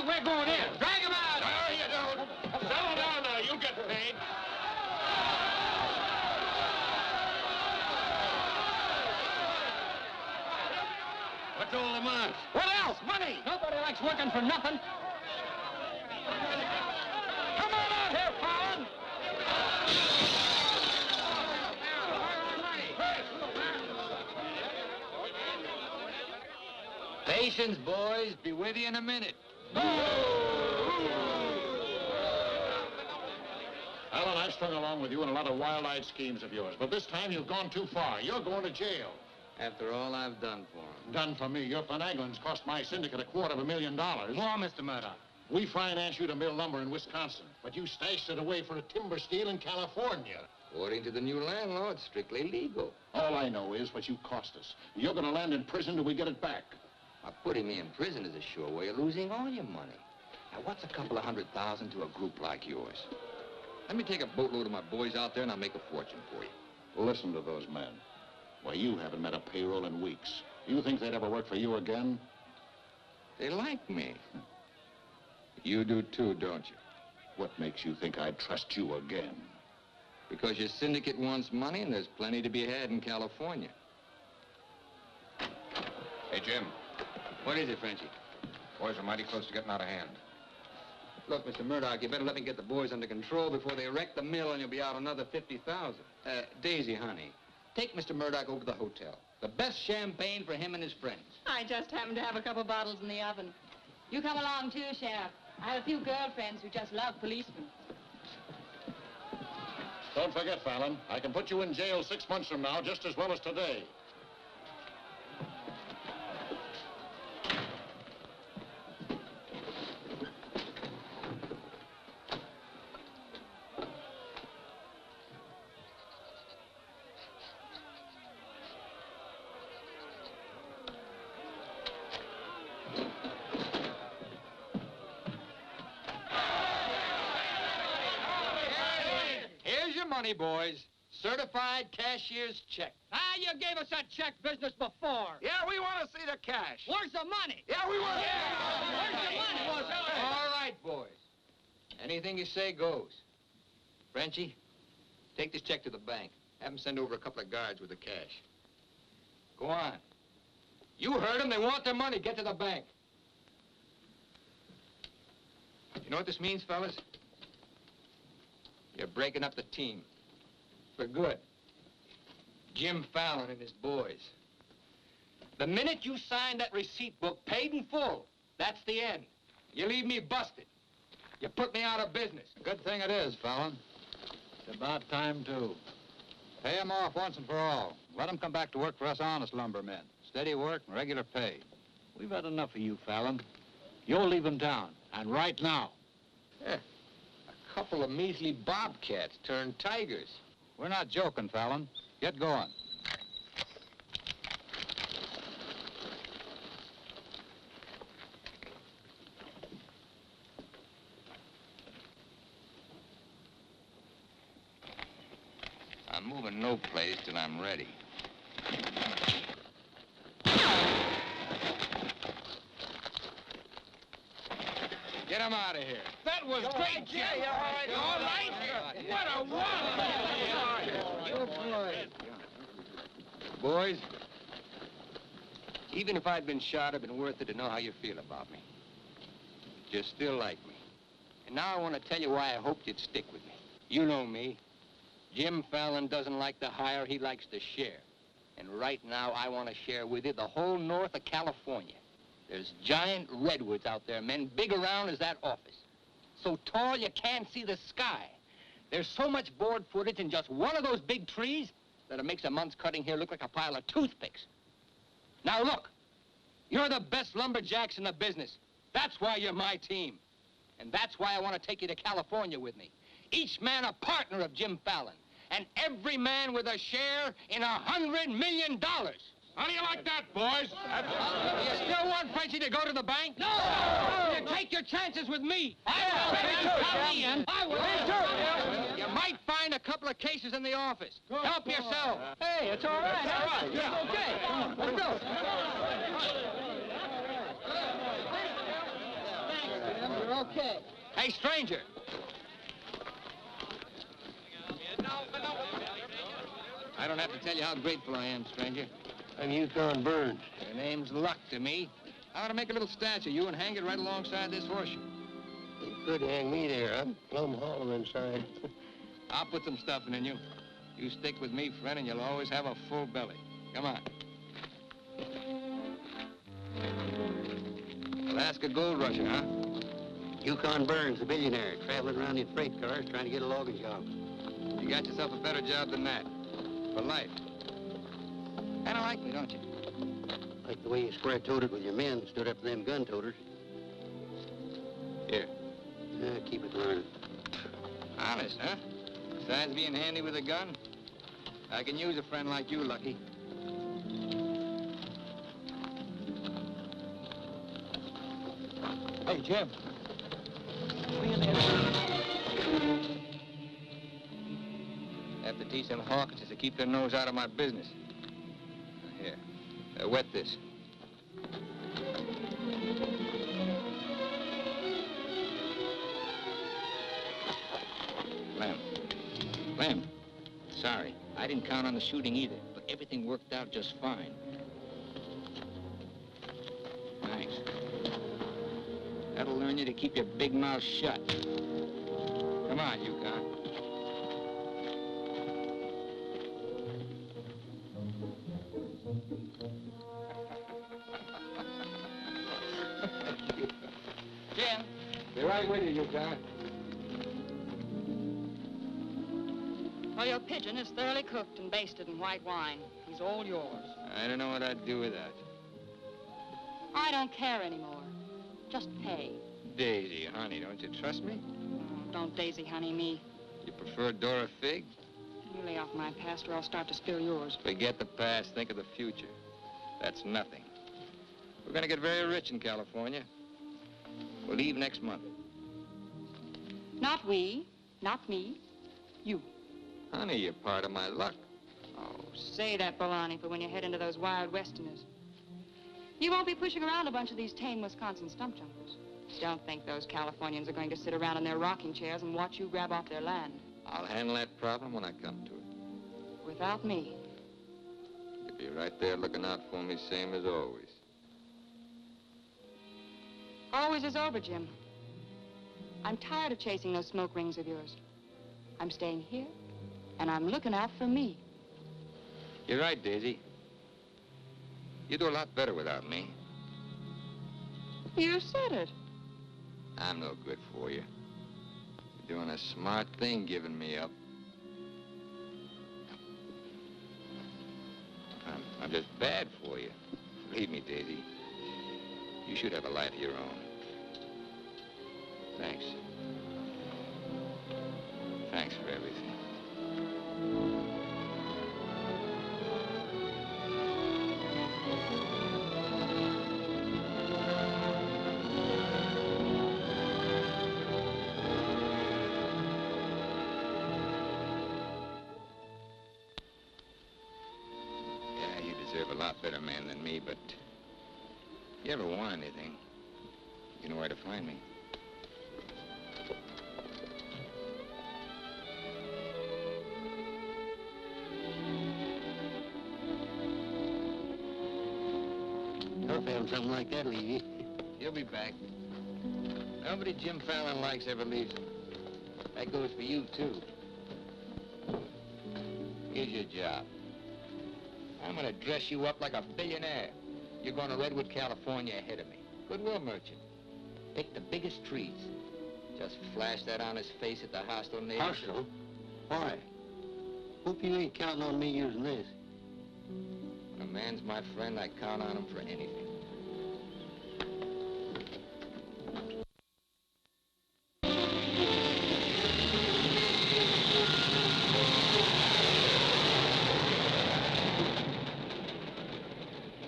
We're going in. Drag him out. No, you don't. Settle down now. You'll get paid. What's all the march? What else? Money. Nobody likes working for nothing. Come on out here, Fallon. Patience, boys. Be with you in a minute. Alan, I've strung along with you in a lot of wild-eyed schemes of yours, but this time you've gone too far. You're going to jail. After all I've done for him. Done for me. Your finagling's cost my syndicate $250,000. More, Mr. Murdoch. We financed you to mill lumber in Wisconsin, but you stashed it away for a timber steal in California. According to the new landlord, strictly legal. All I know is what you cost us. You're going to land in prison till we get it back. Now, putting me in prison is a sure way of losing all your money. Now, what's a couple of $100,000 to a group like yours? Let me take a boatload of my boys out there and I'll make a fortune for you. Listen to those men. Why, you haven't met a payroll in weeks. You think they'd ever work for you again? They like me. You do too, don't you? What makes you think I'd trust you again? Because your syndicate wants money and there's plenty to be had in California. Hey, Jim. What is it, Frenchie? Boys are mighty close to getting out of hand. Look, Mr. Murdoch, you better let me get the boys under control before they wreck the mill and you'll be out another $50,000. Daisy, honey, take Mr. Murdoch over to the hotel. The best champagne for him and his friends. I just happen to have a couple bottles in the oven. You come along too, Sheriff. I have a few girlfriends who just love policemen. Don't forget, Fallon, I can put you in jail 6 months from now just as well as today. Money, boys. Certified cashier's check. Ah, you gave us that check business before. Yeah, we want to see the cash. Where's the money? Yeah, we want to Where's the money? All right, boys. Anything you say goes. Frenchie, take this check to the bank. Have them send over a couple of guards with the cash. Go on. You heard them. They want their money. Get to the bank. You know what this means, fellas? You're breaking up the team. For good. Jim Fallon and his boys. The minute you sign that receipt book, paid in full, that's the end. You leave me busted. You put me out of business. Good thing it is, Fallon. It's about time, too. Pay 'em off once and for all. Let 'em come back to work for us honest lumbermen. Steady work and regular pay. We've had enough of you, Fallon. You'll leave 'em town, and right now. Yeah. A couple of measly bobcats turned tigers. We're not joking, Fallon. Get going. I'm moving no place till I'm ready. I'm out of here. That was great, Jim. You all right? What a wallop! Boys, even if I'd been shot, it'd been worth it to know how you feel about me. You still like me. And now I want to tell you why I hoped you'd stick with me. You know me. Jim Fallon doesn't like to hire, he likes to share. And right now, I want to share with you the whole north of California. There's giant redwoods out there, men, big around as that office. So tall you can't see the sky. There's so much board footage in just one of those big trees that it makes a month's cutting here look like a pile of toothpicks. Now look, you're the best lumberjacks in the business. That's why you're my team. And that's why I want to take you to California with me. Each man a partner of Jim Fallon. And every man with a share in $100 million. How do you like that, boys? You still want Frenchie to go to the bank? No! You take your chances with me. I will. You might find a couple of cases in the office. Help yourself. Hey, it's all right. All right. Yeah. Okay. Let's go. You're okay. Hey, stranger. I don't have to tell you how grateful I am, stranger. I'm Yukon Burns. Your name's luck to me. I want to make a little statue of you and hang it right alongside this horseshoe. You could hang me there. I'm plumb hollow inside. I'll put some stuffing in you. You stick with me, friend, and you'll always have a full belly. Come on. Alaska gold rusher, huh? Yukon Burns, the billionaire, traveling around in freight cars trying to get a logging job. You got yourself a better job than that. For life. Kinda like me, don't you? Like the way you square-toted with your men, stood up to them gun-toters. Here. Keep it learning. Honest, huh? Besides being handy with a gun, I can use a friend like you, Lucky. Hey, Jim. Have to teach them Hawkinses to keep their nose out of my business. Here, wet this. Lem, sorry. I didn't count on the shooting either, but everything worked out just fine. Thanks. That'll learn you to keep your big mouth shut. Come on, Yukon. Jim. Be right with you, Yukon. Well, your pigeon is thoroughly cooked and basted in white wine. He's all yours. I don't know what I'd do with that. I don't care anymore. Just pay. Daisy, honey, don't you trust me? Oh, don't daisy honey me. You prefer Dora Fig? You lay off my past or I'll start to spill yours. Forget the past, think of the future. That's nothing. We're gonna get very rich in California. We'll leave next month. Not we, not me, you. Honey, you're part of my luck. Oh, say that, baloney, for when you head into those wild westerners. You won't be pushing around a bunch of these tame Wisconsin stump jumpers. Don't think those Californians are going to sit around in their rocking chairs and watch you grab off their land. I'll handle that problem when I come to it. Without me. You'll be right there looking out for me, same as always. Always is over, Jim. I'm tired of chasing those smoke rings of yours. I'm staying here, and I'm looking out for me. You're right, Daisy. You do a lot better without me. You said it. I'm no good for you. You're doing a smart thing giving me up. I'm just bad for you. Believe me, Daisy. You should have a life of your own. Thanks. Thanks for everything. Yeah, you deserve a lot better man than me, but if you ever want anything, you know where to find me. having something like that leave you. He'll be back. Nobody Jim Fallon likes ever leaves him. That goes for you, too. Here's your job. I'm gonna dress you up like a billionaire. You're going to Redwood, California ahead of me. Goodwill merchant. Pick the biggest trees. Just flash that on his face at the hostile neighbors. Hostile? Why? Hope you ain't counting on me using this. When a man's my friend, I count on him for anything.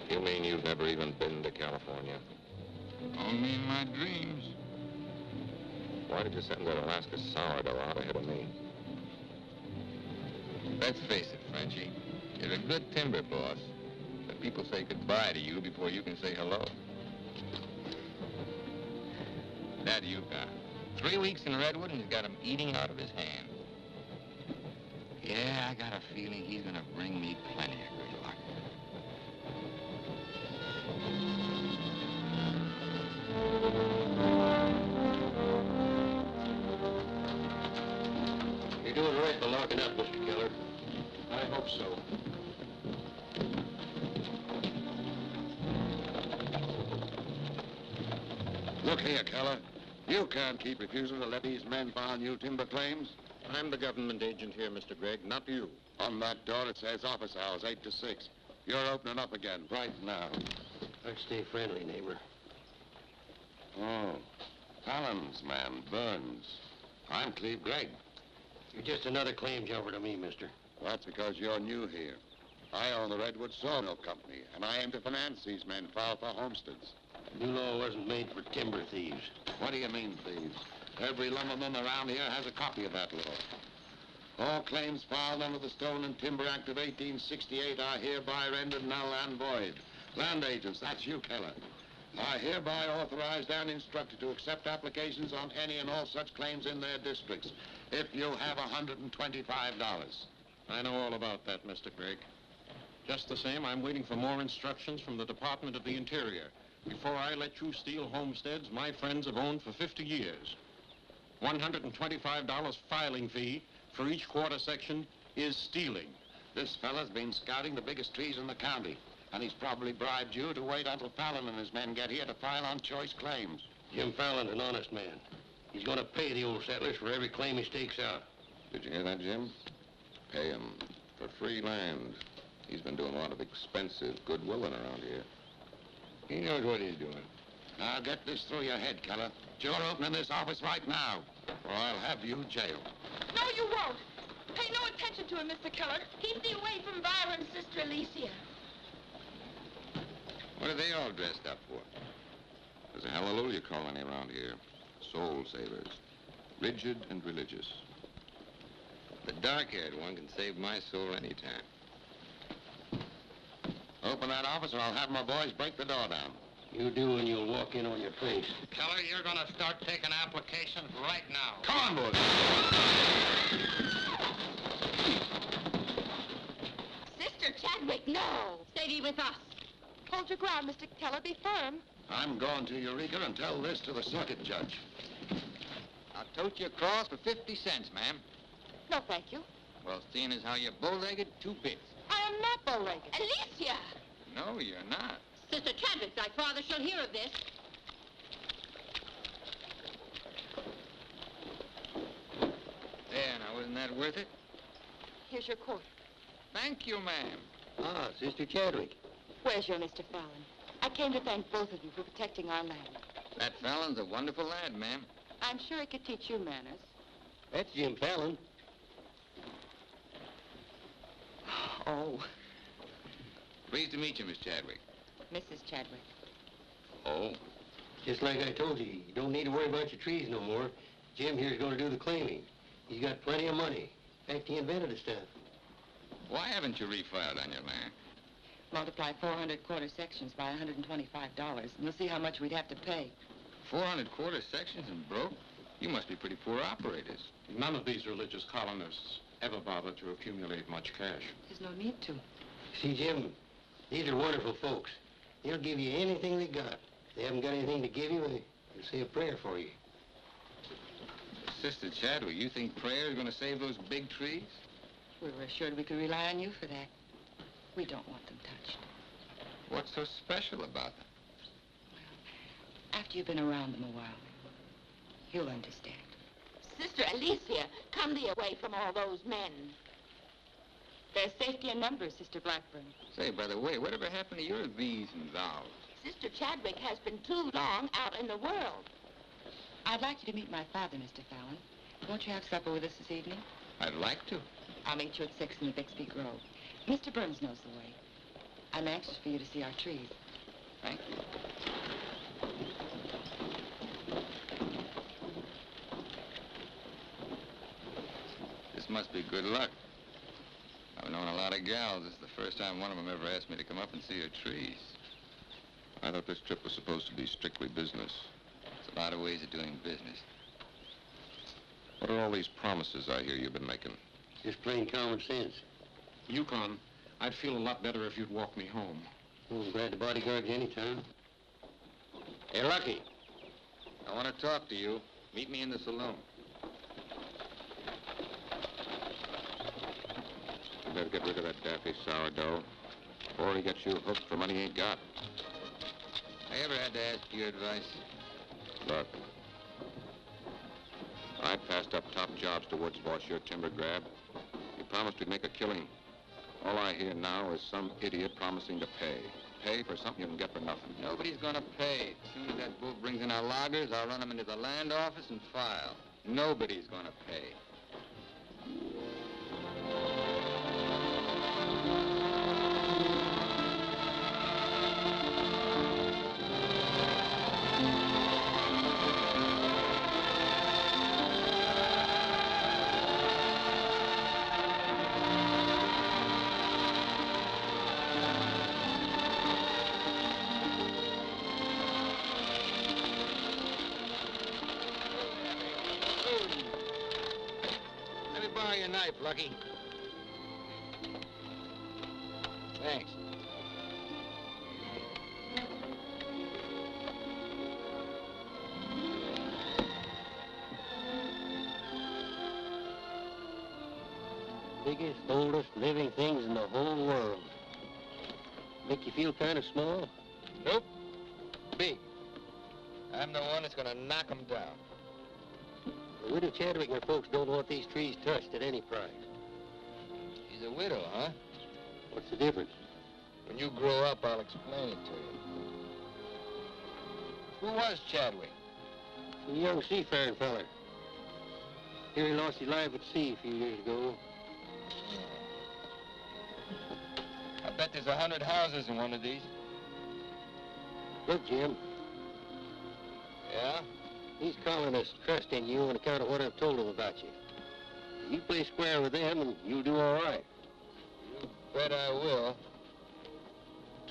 You mean you've never even been to California? Only in my dreams. Why did you send that Alaska sourdough out ahead of me? Let's face it, Frenchie. You're a good timber boss. But people say goodbye to you before you can say hello. That Yukon. 3 weeks in Redwood and he's got him eating out of his hand. Yeah, I got a feeling he's gonna bring me plenty of good luck. You're doing right by locking up, Mr. Keller. I hope so. Look here, Keller. You can't keep refusing to let these men file new timber claims. I'm the government agent here, Mr. Gregg, not you. On that door it says office hours, 8 to 6. You're opening up again right now. Let's stay friendly, neighbor. Oh, Fallon's man, Burns. I'm Cleve Gregg. You're just another claim jumper to me, mister. That's because you're new here. I own the Redwood Sawmill Company, and I aim to finance these men file for homesteads. The new law wasn't made for timber thieves. What do you mean, thieves? Every lumberman around here has a copy of that law. All claims filed under the Stone and Timber Act of 1868 are hereby rendered null and void. Land agents, that's you, Keller, are hereby authorized and instructed to accept applications on any and all such claims in their districts, if you have $125. I know all about that, Mr. Gregg. Just the same, I'm waiting for more instructions from the Department of the Interior. Before I let you steal homesteads my friends have owned for 50 years. $125 filing fee for each quarter section is stealing. This fella's been scouting the biggest trees in the county, and he's probably bribed you to wait until Fallon and his men get here to file on choice claims. Jim Fallon's an honest man. He's gonna pay the old settlers for every claim he stakes out. Did you hear that, Jim? Pay him for free land. He's been doing a lot of expensive goodwilling around here. He knows what he's doing. Now get this through your head, Keller. You're opening this office right now, or I'll have you jailed. No, you won't. Pay no attention to him, Mr. Keller. Keep thee away from Byron's sister, Alicia. What are they all dressed up for? There's a hallelujah colony around here. Soul savers. Rigid and religious. The dark-haired one can save my soul anytime. Open that office, or I'll have my boys break the door down. You do, and you'll walk in on your face. Keller, you're gonna start taking applications right now. Come on, boys. Sister Chadwick, no. Stay thee with us. Hold your ground, Mr. Keller. Be firm. I'm going to Eureka and tell this to the circuit judge. I'll tote you across for 50 cents, ma'am. No, thank you. Well, seeing as how you're bow-legged, 2 bits. I am not bow-legged. Alicia! No, you're not. Sister Chadwick, thy father shall hear of this. There, now, wasn't that worth it? Here's your coat. Thank you, ma'am. Ah, Sister Chadwick. Where's your Mr. Fallon? I came to thank both of you for protecting our land. That Fallon's a wonderful lad, ma'am. I'm sure he could teach you manners. That's Jim Fallon. Oh, Pleased to meet you, Miss Chadwick. Mrs. Chadwick. Oh? Just like I told you, you don't need to worry about your trees no more. Jim here's gonna do the claiming. He's got plenty of money. In fact, he invented the stuff. Why haven't you refiled on your land? Multiply 400 quarter sections by $125, and you'll see how much we'd have to pay. 400 quarter sections and broke? You must be pretty poor operators. None of these religious colonists ever bother to accumulate much cash. There's no need to. See, Jim, these are wonderful folks. They'll give you anything they got. If they haven't got anything to give you, they'll say a prayer for you. Sister Chadwick, you think prayer is going to save those big trees? We were assured we could rely on you for that. We don't want them touched. What's so special about them? After you've been around them a while, you'll understand. Sister Alicia, come thee away from all those men. There's safety in numbers, Sister Blackburn. Say, by the way, whatever happened to your these and thous? Sister Chadwick has been too long out in the world. I'd like you to meet my father, Mr. Fallon. Won't you have supper with us this evening? I'd like to. I'll meet you at 6 in the Bixby Grove. Mr. Burns knows the way. I'm anxious for you to see our trees. Thank you. This must be good luck. I've known a lot of gals. This is the first time one of them ever asked me to come up and see her trees. I thought this trip was supposed to be strictly business. There's a lot of ways of doing business. What are all these promises I hear you've been making? Just plain common sense. Yukon, I'd feel a lot better if you'd walk me home. Well, I'm glad to bodyguard you anytime. Hey, Lucky. I want to talk to you. Meet me in the saloon. You better get rid of that daffy sourdough before he gets you hooked for money he ain't got. I ever had to ask your advice? Look, I passed up top jobs to Woods boss your timber grab. He promised we'd make a killing. All I hear now is some idiot promising to pay. Pay for something you can get for nothing. Nobody's gonna pay. As soon as that bull brings in our loggers, I'll run them into the land office and file. Nobody's gonna pay. Lucky. Thanks. Biggest, oldest living things in the whole world. Make you feel kind of small? Nope. Big. I'm the one that's gonna knock them down. The widow Chadwick and her folks don't want these trees touched at any price. She's a widow, huh? What's the difference? When you grow up, I'll explain it to you. Who was Chadwick? A young seafaring feller. Here he lost his life at sea a few years ago. I bet there's 100 houses in one of these. Look, Jim. Yeah? These colonists trust in you on account of what I've told them about you. You play square with them and you'll do all right. You bet I will.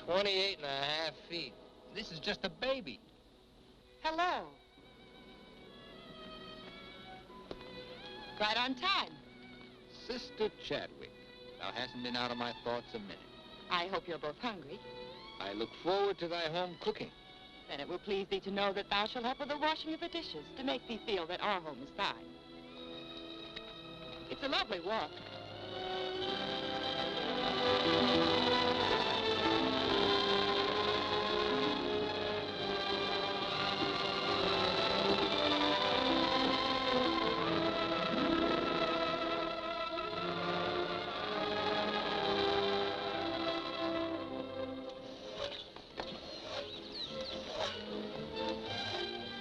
28 and a half feet. This is just a baby. Hello. Right on time. Sister Chadwick. Thou hasn't been out of my thoughts a minute. I hope you're both hungry. I look forward to thy home cooking. Then it will please thee to know that thou shalt help with the washing of the dishes to make thee feel that our home is thine. It's a lovely walk.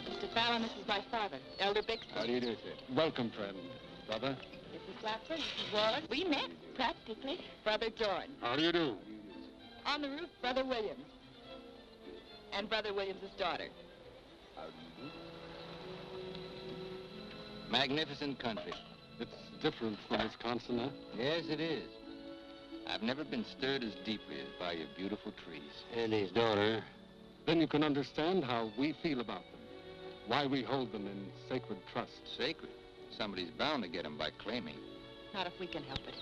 Mr. Fallon, this is my father, Elder Bixby. How do you do, sir? Welcome, friend. Brother. Mrs. Blackburn, Mrs. Wallace. We met, practically. Brother George. How do you do? On the roof, Brother Williams. And Brother Williams' daughter. Magnificent country. It's different from Wisconsin, huh? Yes, it is. I've never been stirred as deeply as by your beautiful trees. And his daughter. Then you can understand how we feel about them. Why we hold them in sacred trust. Sacred. Somebody's bound to get them by claiming. Not if we can help it.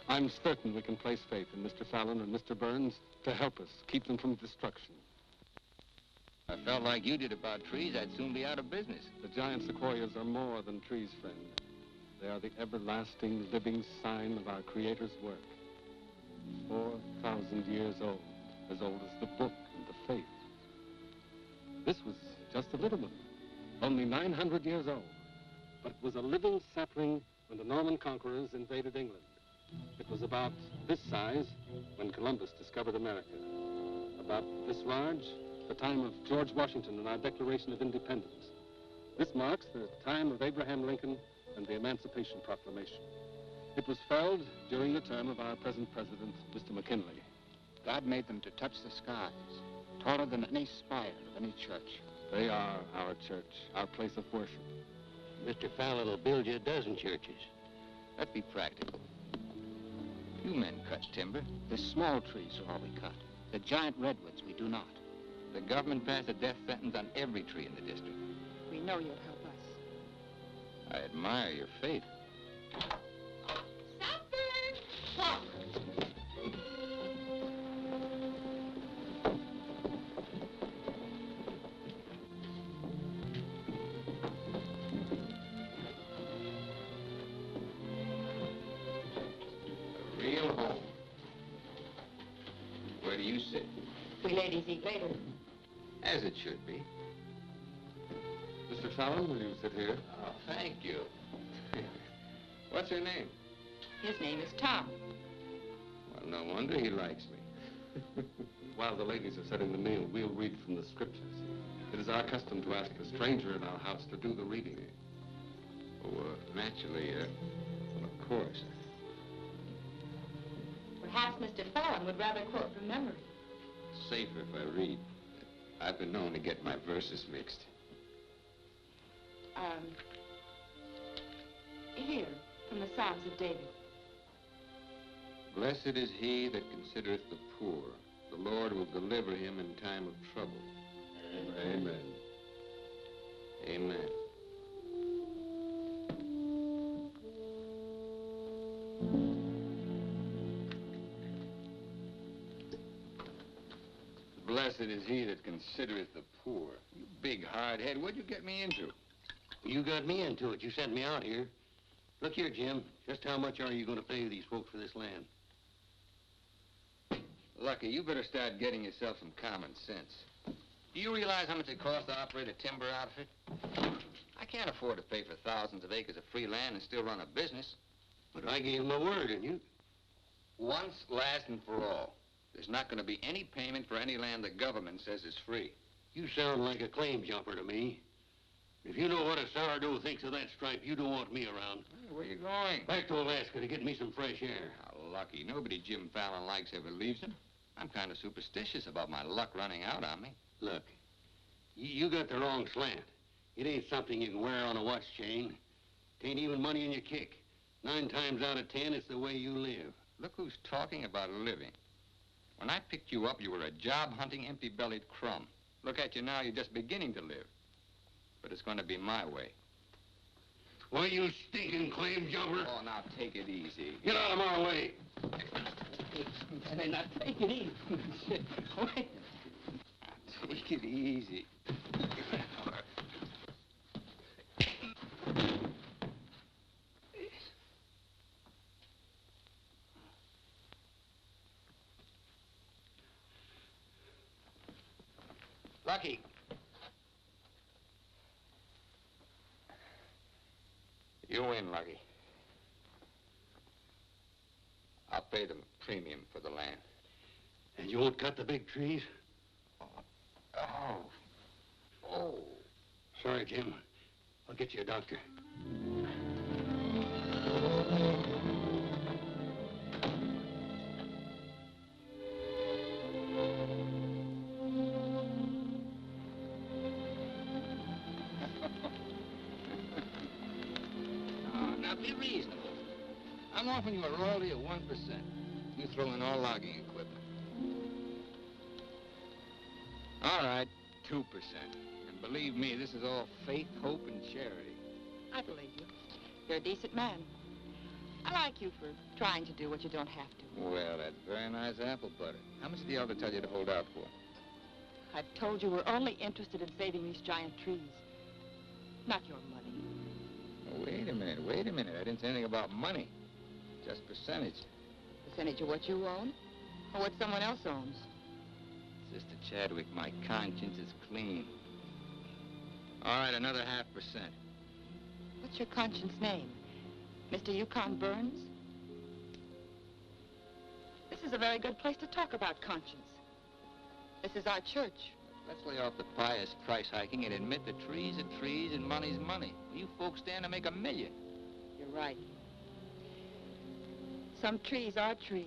I'm certain we can place faith in Mr. Fallon and Mr. Burns to help us keep them from destruction. I felt like you did about trees, I'd soon be out of business. The giant sequoias are more than trees, friend. They are the everlasting, living sign of our Creator's work. 4,000 years old as the book and the faith. This was just a little one, only 900 years old. But it was a living sapling when the Norman conquerors invaded England. It was about this size when Columbus discovered America. About this large, the time of George Washington and our Declaration of Independence. This marks the time of Abraham Lincoln and the Emancipation Proclamation. It was felled during the term of our present president, Mr. McKinley. God made them to touch the skies, taller than any spire of any church. They are our church, our place of worship. Mr. Fallon will build you a dozen churches. Let's be practical. You men cut timber. The small trees are all we cut. The giant redwoods, we do not. The government passed a death sentence on every tree in the district. We know you'll help us. I admire your faith. Supper! A real home. Where do you sit? We ladies eat later. As it should be. Mr. Fallon, will you sit here? Oh, thank you. What's her name? His name is Tom. Well, no wonder he likes me. While the ladies are setting the meal, we'll read from the scriptures. It is our custom to ask a stranger in our house to do the reading. Oh, naturally, well, of course. Perhaps Mr. Fallon would rather quote from memory. Safer if I read. I've been known to get my verses mixed. Here, from the Psalms of David. Blessed is he that considereth the poor. The Lord will deliver him in time of trouble. Amen. Amen. Blessed is he that considereth the poor. You big hard head, what'd you get me into? You got me into it. You sent me out here. Look here, Jim. Just how much are you going to pay these folks for this land? Lucky, you better start getting yourself some common sense. Do you realize how much it costs to operate a timber outfit? I can't afford to pay for thousands of acres of free land and still run a business. But I gave him my word, and you... Once, last, and for all. There's not going to be any payment for any land the government says is free. You sound like a claim jumper to me. If you know what a sourdough thinks of that stripe, you don't want me around. Hey, where you going? Back to Alaska to get me some fresh air. How lucky. Nobody Jim Fallon likes ever leaves him. I'm kind of superstitious about my luck running out on me. Look, you got the wrong slant. It ain't something you can wear on a watch chain. It ain't even money in your kick. 9 times out of 10, it's the way you live. Look who's talking about living. When I picked you up, you were a job-hunting, empty-bellied crumb. Look at you now, you're just beginning to live. But it's going to be my way. Why, you stinking claim jumper? Oh, now take it easy. Get out of my way. Now take it easy. Wait. Now, take it easy. Lucky. You win, Lucky. I'll pay them a premium for the land. And you won't cut the big trees? Oh. Sorry, Jim. I'll get you a doctor. Now be reasonable. I'm offering you a royalty of 1%. You throw in all logging equipment. All right, 2%. And believe me, this is all faith, hope, and charity. I believe you. You're a decent man. I like you for trying to do what you don't have to. Well, that's very nice apple butter. How much did the elder tell you to hold out for? I've told you we're only interested in saving these giant trees. Not your money. Oh, wait a minute. I didn't say anything about money. Just percentage. Percentage of what you own? Or what someone else owns? Sister Chadwick, my conscience is clean. All right, another 0.5%. What's your conscience name? Mr. Yukon Burns? This is a very good place to talk about conscience. This is our church. Let's lay off the pious price hiking and admit that trees are trees and money's money. You folks stand to make $1 million. You're right. Some trees are trees.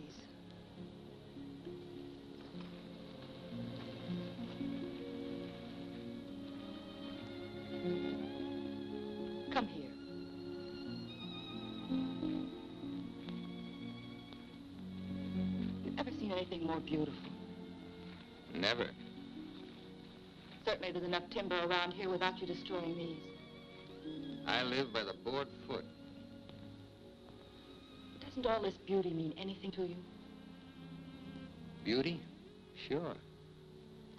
Come here. You ever seen anything more beautiful? Never. Certainly there's enough timber around here without you destroying these. I live by the board foot. Doesn't all this beauty mean anything to you? Beauty? Sure.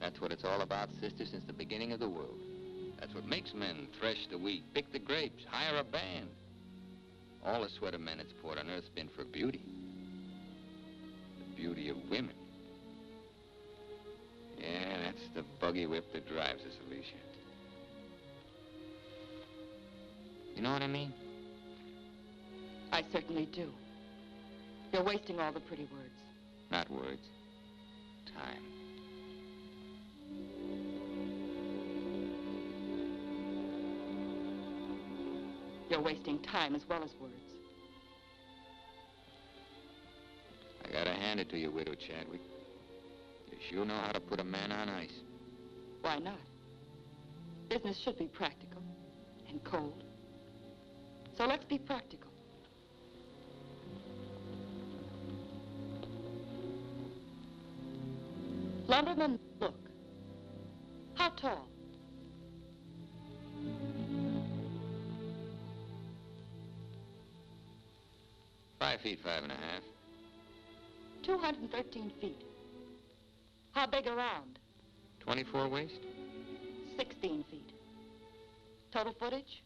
That's what it's all about, sister, since the beginning of the world. That's what makes men thresh the wheat, pick the grapes, hire a band. All the sweat of men that's poured on earth's been for beauty. The beauty of women. Yeah, that's the buggy whip that drives us, Alicia. You know what I mean? I certainly do. You're wasting all the pretty words. Not words. Time. You're wasting time as well as words. I gotta hand it to you, Widow Chadwick. You sure know how to put a man on ice. Why not? Business should be practical and cold. So let's be practical. Lumberman, look. How tall? Five feet, 5.5. 213 feet. How big around? 24 waist? 16 feet. Total footage?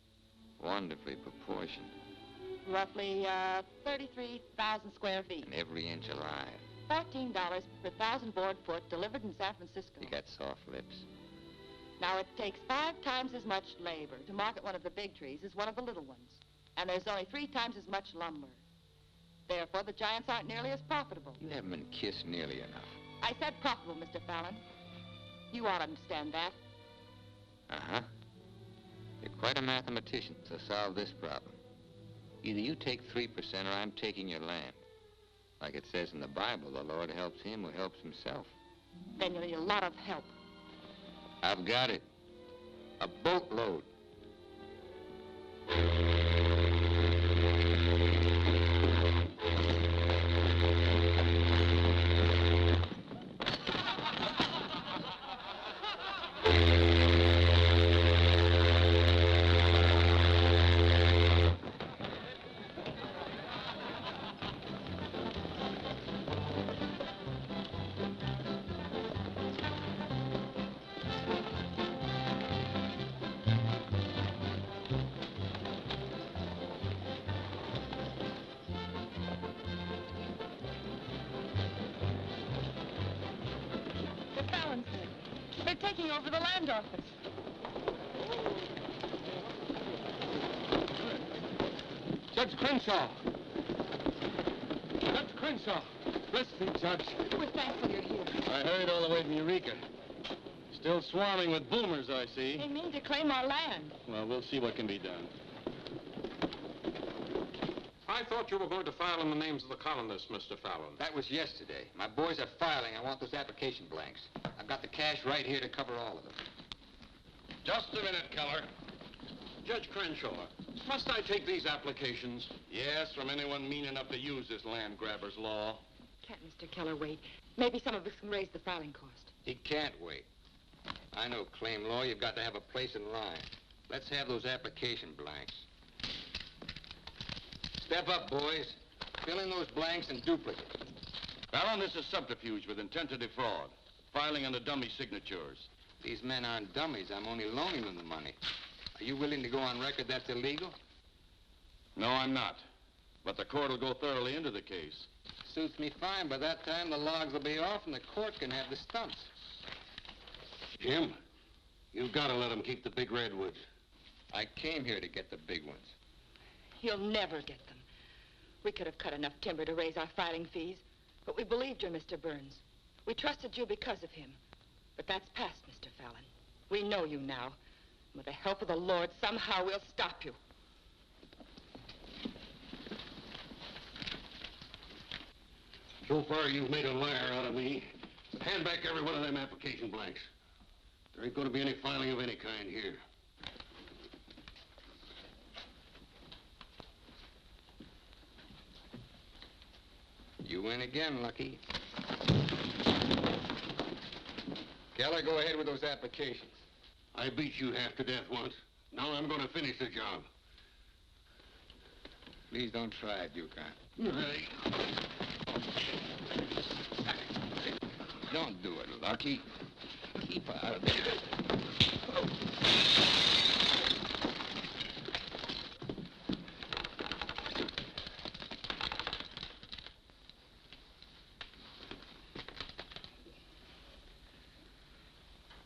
Wonderfully proportioned. Roughly 33,000 square feet. And every inch alive. $14 per 1,000 board foot delivered in San Francisco. You got soft lips. Now, it takes 5 times as much labor to market one of the big trees as one of the little ones. And there's only 3 times as much lumber. Therefore, the giants aren't nearly as profitable. You haven't been kissed nearly enough. I said profitable, Mr. Fallon. You ought to understand that. Uh-huh. You're quite a mathematician, so solve this problem. Either you take 3% or I'm taking your land. Like it says in the Bible, the Lord helps him who helps himself. Then you'll need a lot of help. I've got it. A boatload. They're taking over the land office. Judge Crenshaw! Judge Crenshaw! Bless me, Judge. We're thankful you're here. I hurried all the way from Eureka. Still swarming with boomers, I see. They mean to claim our land. Well, we'll see what can be done. I thought you were going to file in the names of the colonists, Mr. Fallon. That was yesterday. My boys are filing. I want those application blanks. I've got the cash right here to cover all of them. Just a minute, Keller. Judge Crenshaw, must I take these applications? Yes, from anyone mean enough to use this land grabber's law. Can't Mr. Keller wait? Maybe some of us can raise the filing cost. He can't wait. I know claim law. You've got to have a place in line. Let's have those application blanks. Step up, boys. Fill in those blanks and duplicate. Fallon, this is subterfuge with intent to defraud. filing under dummy signatures. These men aren't dummies. I'm only loaning them the money. Are you willing to go on record that's illegal? No, I'm not. But the court will go thoroughly into the case. Suits me fine. By that time, the logs will be off and the court can have the stumps. Jim, you've got to let them keep the big redwoods. I came here to get the big ones. You'll never get them. We could have cut enough timber to raise our filing fees, but we believed you, Mr. Burns. We trusted you because of him. But that's past, Mr. Fallon. We know you now. With the help of the Lord, somehow we'll stop you. So far, you've made a liar out of me. Hand back every one of them application blanks. There ain't going to be any filing of any kind here. You win again, Lucky. Keller, go ahead with those applications. I beat you half to death once. Now I'm going to finish the job. Please don't try it, Yukon. Hey. Don't do it, Lucky. Keep out of there.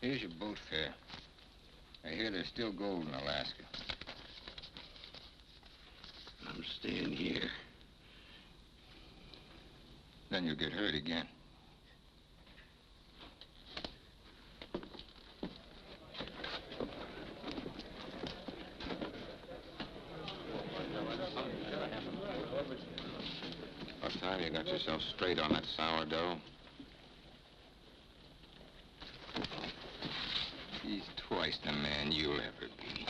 Here's your boat fare. I hear there's still gold in Alaska. I'm staying here. Then you'll get hurt again. About time you got yourself straight on that sourdough. He's twice the man you'll ever be.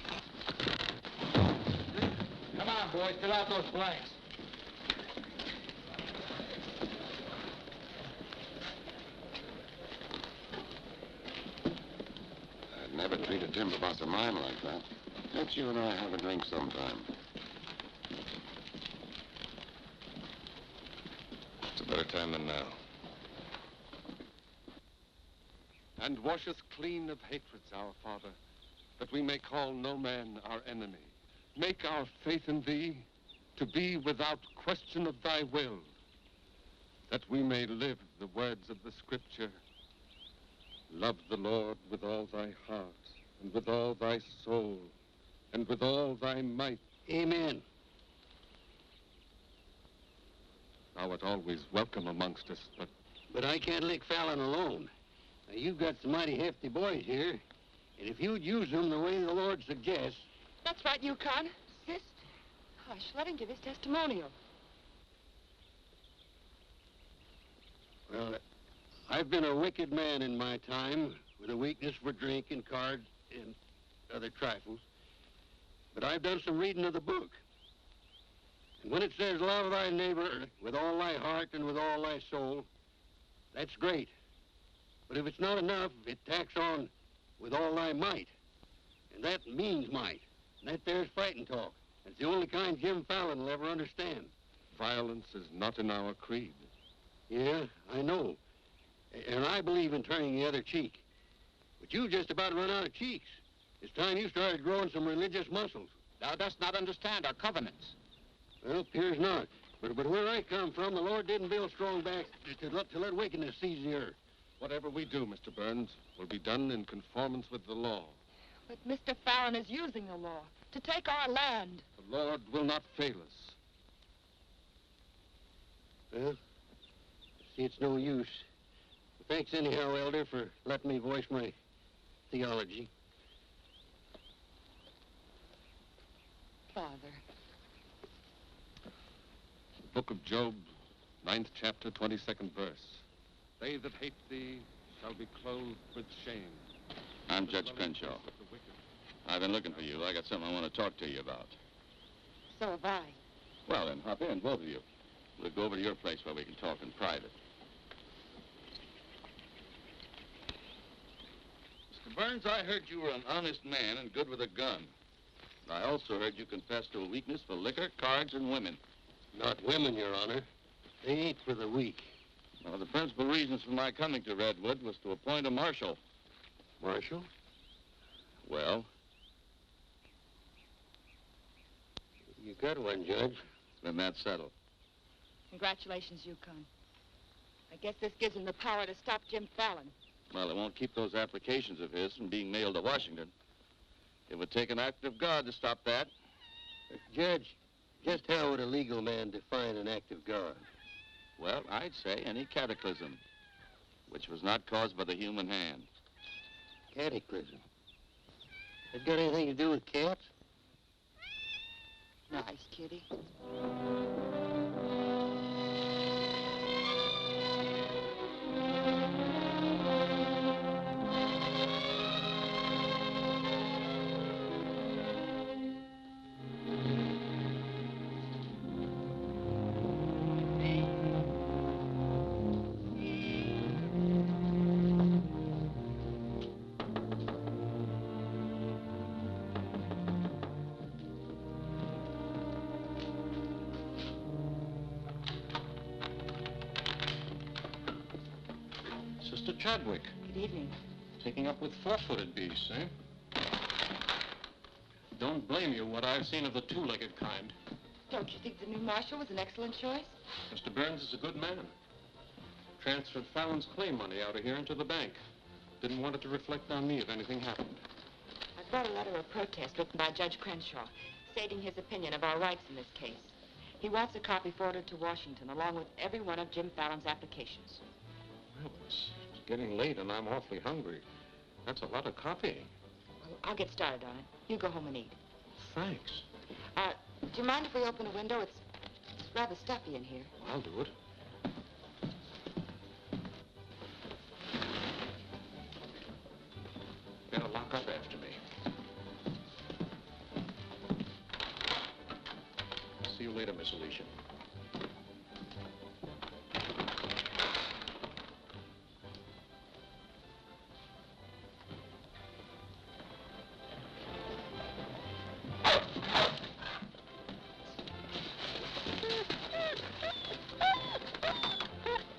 Come on, boys, fill out those blanks. I'd never treat a timber boss of mine like that. Let's you and I have a drink sometime. It's a better time than now. And wash us clean of hatreds, our Father, that we may call no man our enemy. Make our faith in thee to be without question of thy will, that we may live the words of the Scripture. Love the Lord with all thy heart, and with all thy soul, and with all thy might. Amen. Thou art always welcome amongst us, But I can't lick Fallon alone. Now, you've got some mighty hefty boys here, and if you'd use them the way the Lord suggests... That's right, Yukon. Sister. Hush, let him give his testimonial. Well, I've been a wicked man in my time, with a weakness for drink and cards and other trifles. But I've done some reading of the book. And when it says, love thy neighbor with all thy heart and with all thy soul, that's great. But if it's not enough, it tacks on with all thy might. And that means might. And that there's fighting talk. It's the only kind Jim Fallon will ever understand. violence is not in our creed. Yeah, I know. And I believe in turning the other cheek. But you just about run out of cheeks. It's time you started growing some religious muscles. Thou dost not understand our covenants. Well, appears not. But where I come from, the Lord didn't build strong backs to let wickedness seize the earth. Whatever we do, Mr. Burns, will be done in conformance with the law. But Mr. Fallon is using the law to take our land. The Lord will not fail us. Well, see, it's no use. Thanks anyhow, Elder, for letting me voice my theology. Father. Book of Job, 9th chapter, 22nd verse. They that hate thee shall be clothed with shame. I'm Judge Crenshaw. I've been looking for you. I got something I want to talk to you about. So have I. Well, then, hop in, both of you. We'll go over to your place where we can talk in private. Mr. Burns, I heard you were an honest man and good with a gun. I also heard you confess to a weakness for liquor, cards, and women. Not women, Your Honor. They ain't for the weak. Well, the principal reasons for my coming to Redwood was to appoint a marshal. Marshal? Well, You got one, Judge. then that's settled. Congratulations, Yukon. I guess this gives him the power to stop Jim Fallon. Well, it won't keep those applications of his from being mailed to Washington. It would take an act of God to stop that. Judge, just how would a legal man define an act of God? Well, I'd say any cataclysm which was not caused by the human hand. Cataclysm. Has got anything to do with cats? Nice, kitty. Sister Chadwick, Good evening. taking up with four-footed beasts, eh? Don't blame you what I've seen of the two-legged kind. Don't you think the new marshal was an excellent choice? Mr. Burns is a good man. Transferred Fallon's claim money out of here into the bank. Didn't want it to reflect on me if anything happened. I brought a letter of protest written by Judge Crenshaw, stating his opinion of our rights in this case. He wants a copy forwarded to Washington, along with every one of Jim Fallon's applications. Well, it's getting late and I'm awfully hungry. That's a lot of copying. Well, I'll get started on it. You go home and eat. Thanks. Do you mind if we open a window? It's rather stuffy in here. I'll do it. Better lock up after me. See you later, Miss Alicia.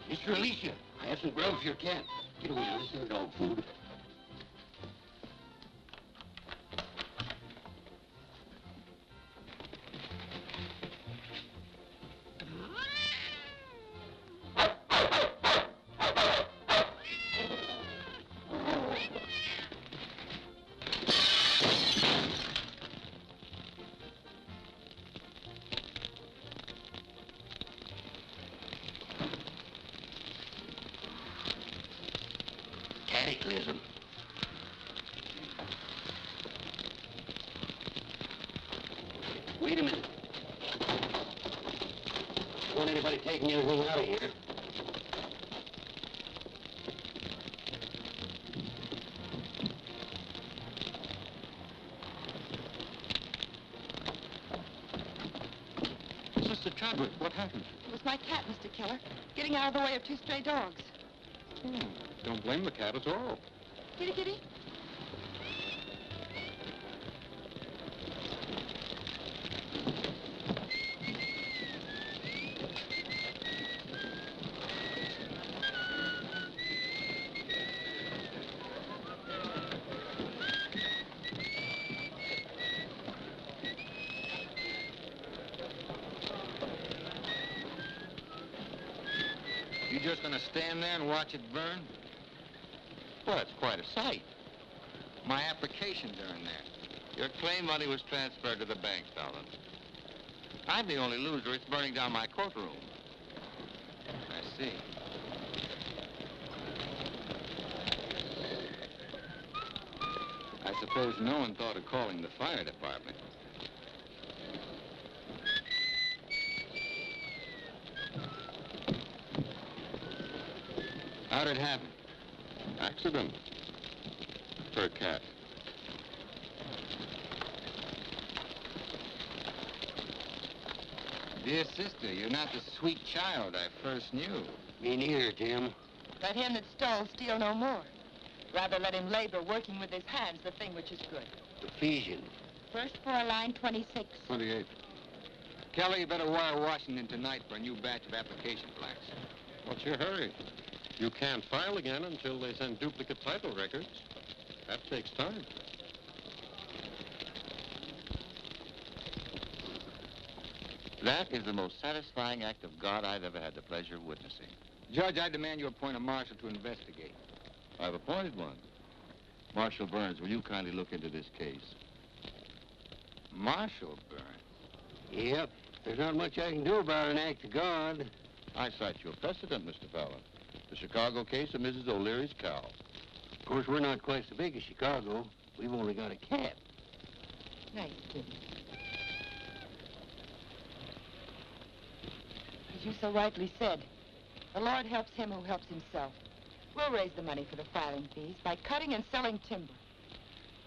Mr. Alicia, I have some grub for your cat. Get away, this is dog food. Cataclysm. Wait a minute. Don't want anybody taking anything out of here. Sister Chadwick, what happened? It was my cat, Mr. Keller, getting out of the way of two stray dogs. Don't blame the cat at all. Kitty, kitty. You just gonna stand there and watch it burn? Well, it's quite a sight. My applications are in there. Your claim money was transferred to the bank, Fallon. I'm the only loser. It's burning down my courtroom. I see. I suppose no one thought of calling the fire department. How'd it happen? Accident. For a cat. Dear sister, you're not the sweet child I first knew. Me neither, Jim. Let him that stole steal no more. Rather let him labor, working with his hands, the thing which is good. Ephesians. First floor, line 26. 28. Kelly, you better wire Washington tonight for a new batch of application blacks. What's your hurry? You can't file again until they send duplicate title records. That takes time. That is the most satisfying act of God I've ever had the pleasure of witnessing. Judge, I demand you appoint a marshal to investigate. I've appointed one. Marshal Burns, will you kindly look into this case? Marshal Burns? Yep. There's not much I can do about an act of God. I cite your precedent, Mr. Fallon. The Chicago case of Mrs. O'Leary's cow. Of course, we're not quite so big as Chicago. We've only got a cat. Nice, Jim. As you so rightly said, the Lord helps him who helps himself. We'll raise the money for the filing fees by cutting and selling timber.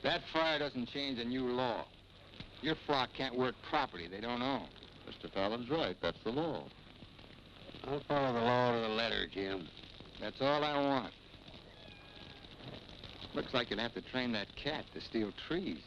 That fire doesn't change the new law. Your flock can't work property they don't own. Mr. Fallon's right. That's the law. I'll follow the law to the letter, Jim. That's all I want. Looks like you'll have to train that cat to steal trees.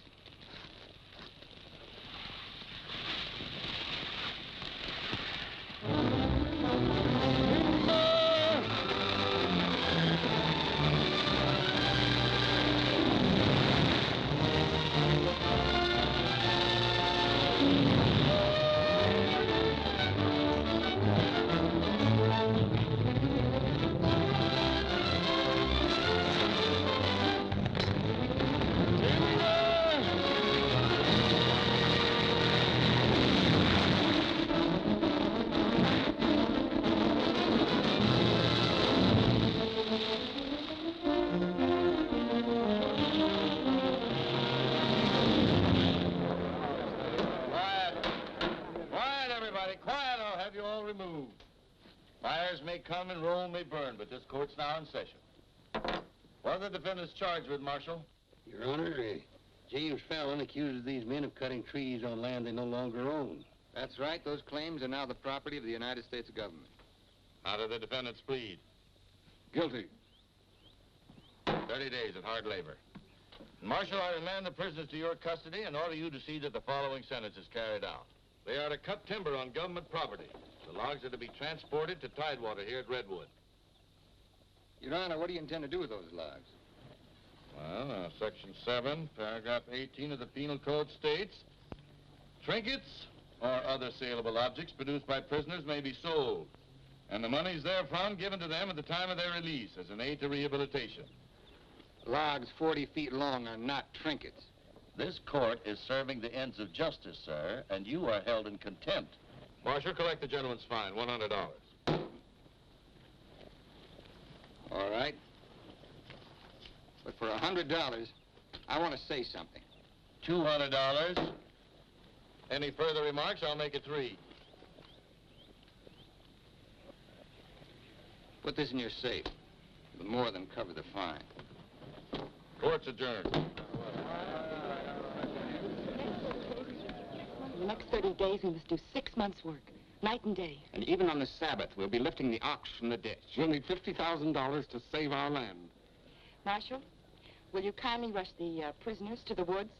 Fires may come and Rome may burn, but this court's now in session. What are the defendants charged with, Marshal? Your Honor, James Fallon accuses these men of cutting trees on land they no longer own. That's right. Those claims are now the property of the United States government. How do the defendants plead? Guilty. 30 days at hard labor. Marshal, I remand the prisoners to your custody and order you to see that the following sentence is carried out. They are to cut timber on government property. The logs are to be transported to Tidewater here at Redwood. Your Honor, what do you intend to do with those logs? Well, Section 7, Paragraph 18 of the Penal Code states, trinkets or other saleable objects produced by prisoners may be sold, and the monies therefrom given to them at the time of their release as an aid to rehabilitation. Logs 40 feet long are not trinkets. This court is serving the ends of justice, sir, and you are held in contempt. Marshal, collect the gentleman's fine, $100. All right. But for $100, I want to say something. $200. Any further remarks, I'll make it 3. Put this in your safe. It'll more than cover the fine. Court's adjourned. In the next 30 days, we must do 6 months' work, night and day. And even on the Sabbath, we'll be lifting the ox from the ditch. We'll need $50,000 to save our land. Marshal, will you kindly rush the prisoners to the woods?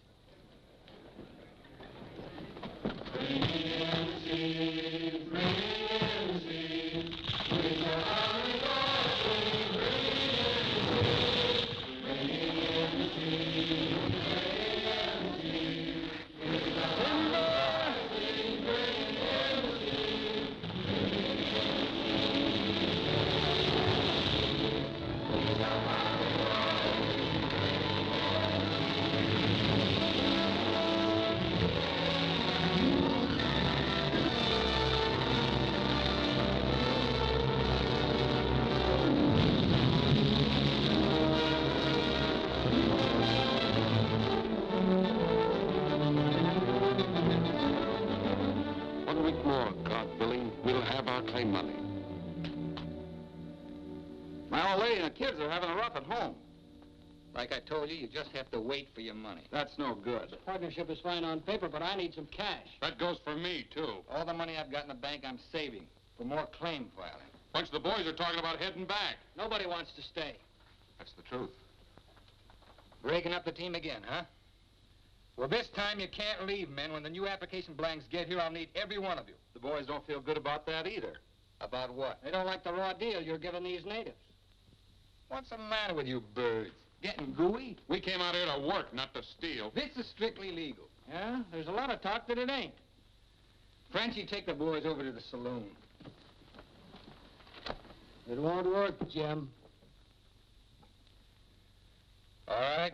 Money. My old lady and the kids are having a rough at home. Like I told you, you just have to wait for your money. That's no good. The partnership is fine on paper, but I need some cash. That goes for me, too. All the money I've got in the bank, I'm saving for more claim filing. Bunch of the boys are talking about heading back. Nobody wants to stay. That's the truth. Breaking up the team again, huh? Well, this time you can't leave, men. When the new application blanks get here, I'll need every one of you. The boys don't feel good about that either. About what? They don't like the raw deal you're giving these natives. What's the matter with you birds? Getting gooey? We came out here to work, not to steal. This is strictly legal. Yeah? There's a lot of talk that it ain't. Frenchie, take the boys over to the saloon. It won't work, Jim. All right.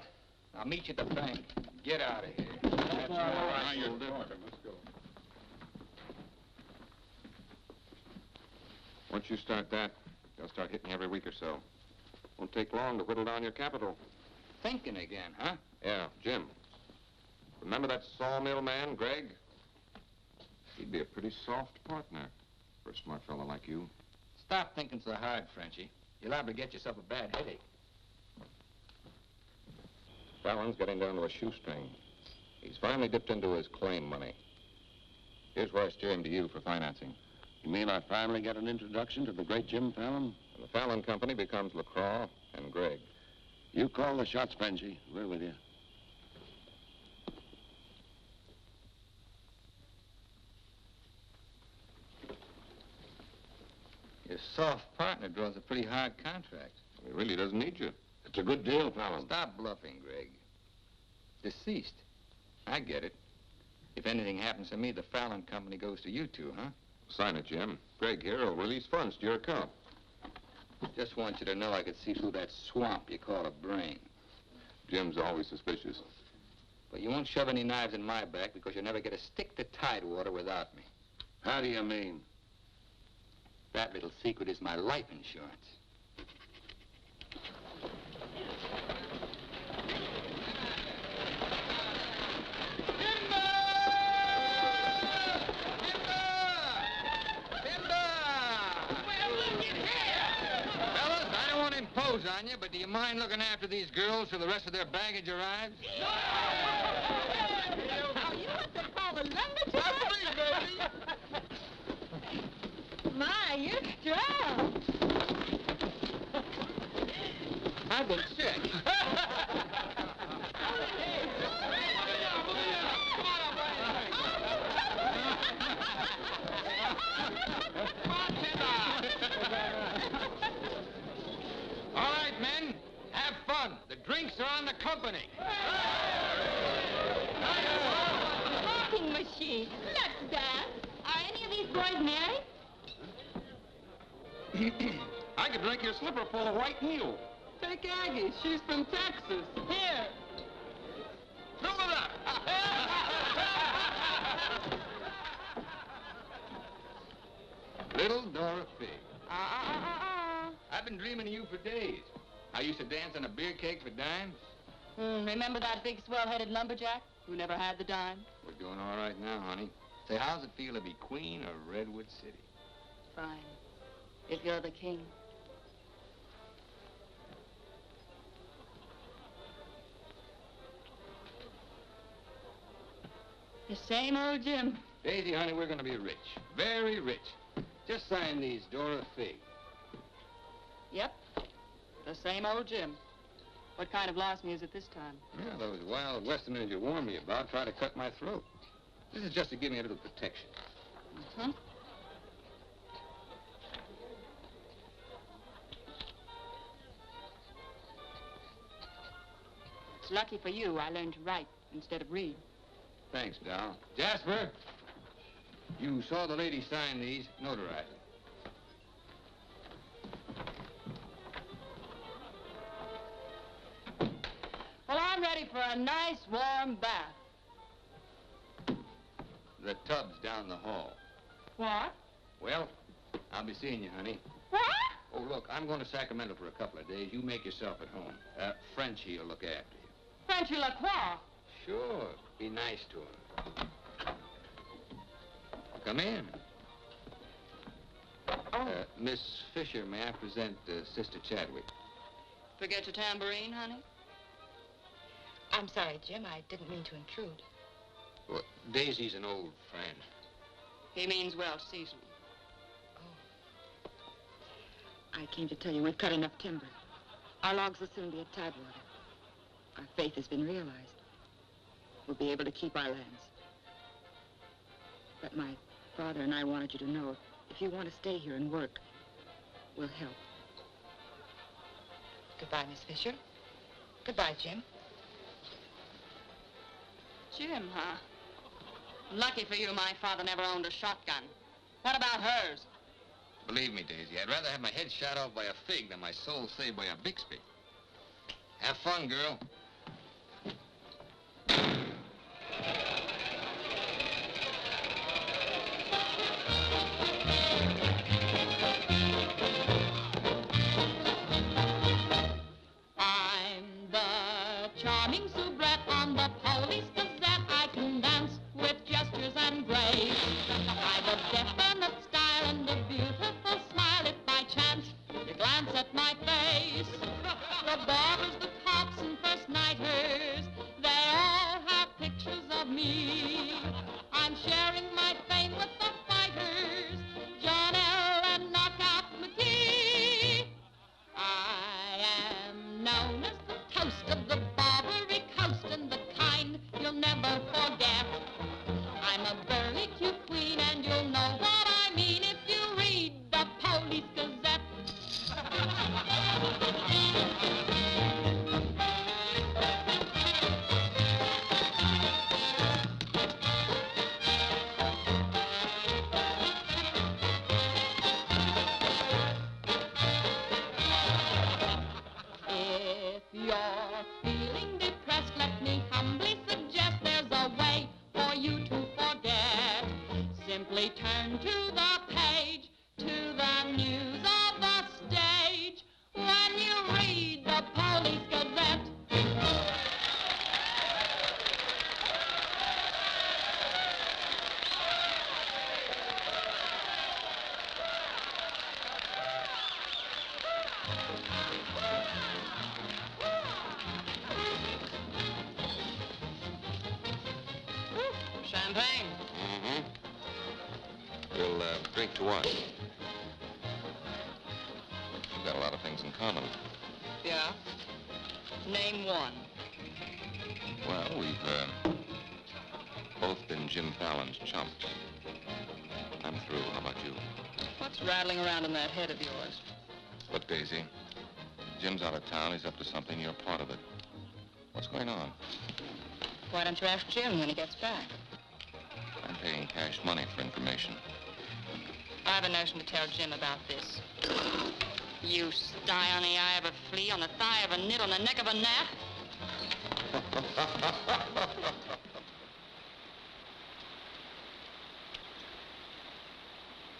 I'll meet you at the bank. Get out of here. That's all right. Now you're talking. Let's go. Once you start that, they'll start hitting you every week or so. Won't take long to whittle down your capital. Thinking again, huh? Yeah, Jim. Remember that sawmill man, Greg? He'd be a pretty soft partner for a smart fellow like you. Stop thinking so hard, Frenchie. You're liable to get yourself a bad headache. Fallon's getting down to a shoestring. He's finally dipped into his claim money. Here's where I steer him to you for financing. You mean I finally get an introduction to the great Jim Fallon? And the Fallon Company becomes LaCroix and Greg. You call the shots, Frenchie. We're with you. Your soft partner draws a pretty hard contract. He really doesn't need you. It's a good deal, Fallon. Stop bluffing, Greg. Deceased. I get it. If anything happens to me, the Fallon Company goes to you two, huh? Sign it, Jim. Greg here will release funds to your account. Just want you to know I could see through that swamp you call a brain. Jim's always suspicious. But you won't shove any knives in my back because you'll never get a stick to Tidewater without me. How do you mean? That little secret is my life insurance. Impose on you, but do you mind looking after these girls till the rest of their baggage arrives? Are you what they call the lumberjack? My, you're strong. I've been sick. All right, men, have fun. The drinks are on the company. Walking machine. Let's dance. Are any of these boys married? I could drink your slipper full of white mule. Take Aggie. She's from Texas. Here. Fill it up. Little Dorothy. I've been dreaming of you for days. I used to dance on a beer cake for dimes. Remember that big swell-headed lumberjack who never had the dime? We're doing all right now, honey. Say, how's it feel to be queen of Redwood City? Fine. If you're the king. The same old Jim. Daisy, honey, we're going to be rich. Very rich. Just sign these, Dorothy. Yep. The same old Jim. What kind of lost me is it this time? Yeah, those wild Westerners you warned me about try to cut my throat. This is just to give me a little protection. Mm-hmm. It's lucky for you I learned to write instead of read. Thanks, Doll. Jasper, you saw the lady sign these. Notarize it. Well, I'm ready for a nice warm bath. The tub's down the hall. What? Well, I'll be seeing you, honey. What? Oh, look, I'm going to Sacramento for a couple of days. You make yourself at home. Frenchie will look after you. Frenchy Lacroix. Sure. Be nice to him. Come in. Miss Fisher, may I present Sister Chadwick? Forget your tambourine, honey? I'm sorry, Jim. I didn't mean to intrude. Well, Daisy's an old friend. He means well seasoned. I came to tell you we've cut enough timber. Our logs will soon be at Tidewater. Our faith has been realized. We'll be able to keep our lands. But my father and I wanted you to know If you want to stay here and work, we'll help. Goodbye, Miss Fisher. Goodbye, Jim. Jim, huh? Lucky for you, my father never owned a shotgun. What about hers? Believe me, Daisy, I'd rather have my head shot off by a fig than my soul saved by a Bixby. Have fun, girl. I'm the charming soubrette on the Police Gazette. I can dance with gestures and grace. I've a definite style and a beautiful smile. If by chance you glance at my face, the barbers, the cops, and first nighters, they all have pictures of me. I'm sharing my fame with the fighters, John L. and Knockout McGee. I am known as the toast of the Barbary Coast and the kind you'll never forget. I'm a burly cute queen and you'll know what I mean if you read the Police Gazette. If you're feeling depressed, let me humbly suggest there's a way for you to forget. Simply turn to the page, to the news of the stage, when you read the Police Gazette. Champagne. Mm-hmm. We'll drink to what? We've got a lot of things in common. Yeah? Name one. Well, we've both been Jim Fallon's chumps. I'm through. How about you? What's rattling around in that head of yours? Look, Daisy, Jim's out of town. He's up to something. You're part of it. What's going on? Why don't you ask Jim when he gets back? I'm paying cash money for information. I have a notion to tell Jim about this. You sty on the eye of a flea, on the thigh of a nit, on the neck of a gnat.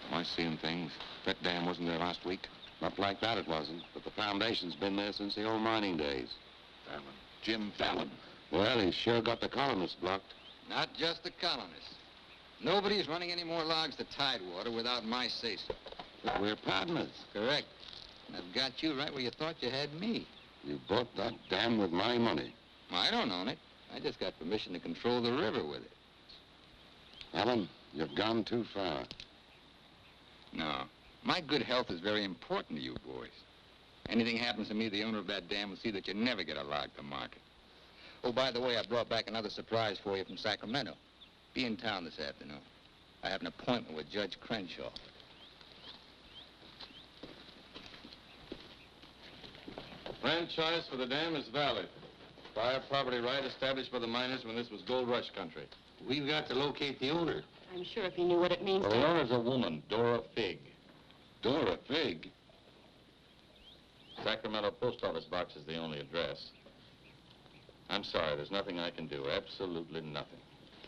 Am I seeing things? That dam wasn't there last week? Not like that it wasn't, but the foundation's been there since the old mining days. Fallon. Jim Fallon. Well, he's sure got the colonists blocked. Not just the colonists. Nobody's running any more logs to Tidewater without my say-so. But we're partners. Correct. And I've got you right where you thought you had me. You bought that dam with my money. I don't own it. I just got permission to control the river with it. Fallon, you've gone too far. No. My good health is very important to you boys. Anything happens to me, the owner of that dam will see that you never get a log to market. Oh, by the way, I brought back another surprise for you from Sacramento. Be in town this afternoon. I have an appointment with Judge Crenshaw. Franchise for the dam is valid. Prior property right established by the miners when this was gold rush country. We've got to locate the owner. I'm sure if he knew what it means Well, the owner's a woman, Dora Fig. Dora Fig? Sacramento post office box is the only address. I'm sorry, there's nothing I can do. Absolutely nothing.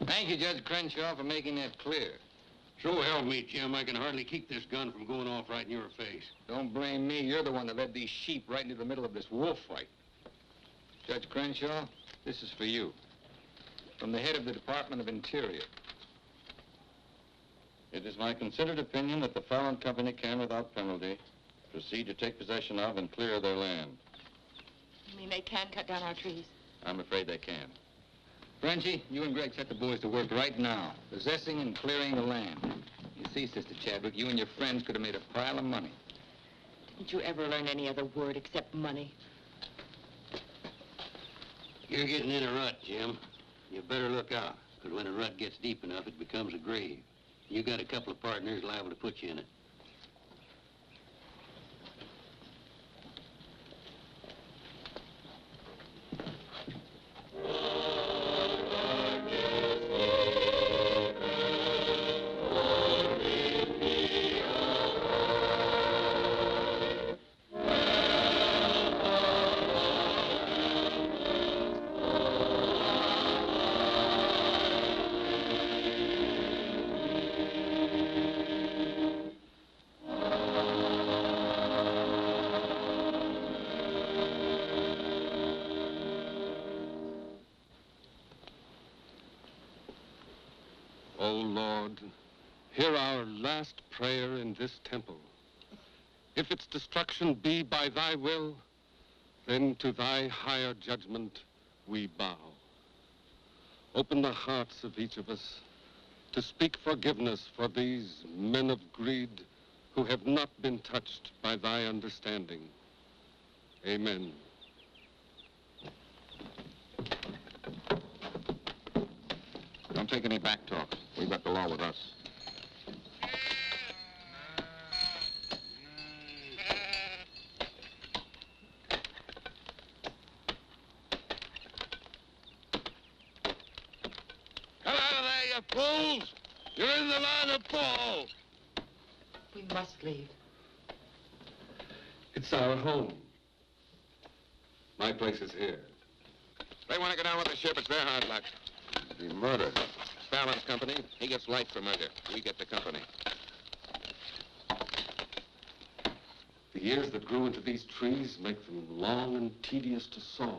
Thank you, Judge Crenshaw, for making that clear. So help me, Jim. I can hardly keep this gun from going off right in your face. Don't blame me. You're the one that led these sheep right into the middle of this wolf fight. Judge Crenshaw, this is for you. From the head of the Department of Interior. It is my considered opinion that the Fallon Company can, without penalty, proceed to take possession of and clear their land. You mean they can cut down our trees? I'm afraid they can. Frenchie, you and Greg set the boys to work right now, possessing and clearing the land. You see, Sister Chadwick, you and your friends could have made a pile of money. Didn't you ever learn any other word except money? You're getting in a rut, Jim. You better look out, because when a rut gets deep enough, it becomes a grave. You got a couple of partners liable to put you in it. O Lord, hear our last prayer in this temple. If its destruction be by thy will, then to thy higher judgment we bow. Open the hearts of each of us to speak forgiveness for these men of greed who have not been touched by thy understanding. Amen. Don't take any back talk. We've got the law with us. Come out of there, you fools! You're in the line of Paul! We must leave. It's our home. My place is here. They want to go down with the ship. It's their hard luck. Be murdered. Fallon's company. He gets light for murder. We get the company. The years that grew into these trees make them long and tedious to saw.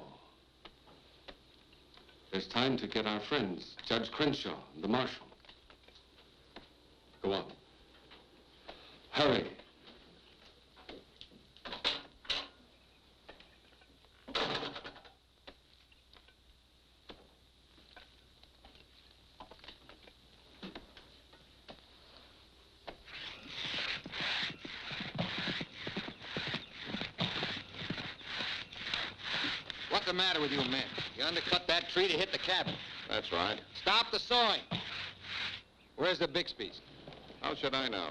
There's time to get our friends, Judge Crenshaw and the marshal. Go on. Hurry. What's the matter with you men? You undercut that tree to hit the cabin. That's right. Stop the sawing. Where's the Bixbys? How should I know?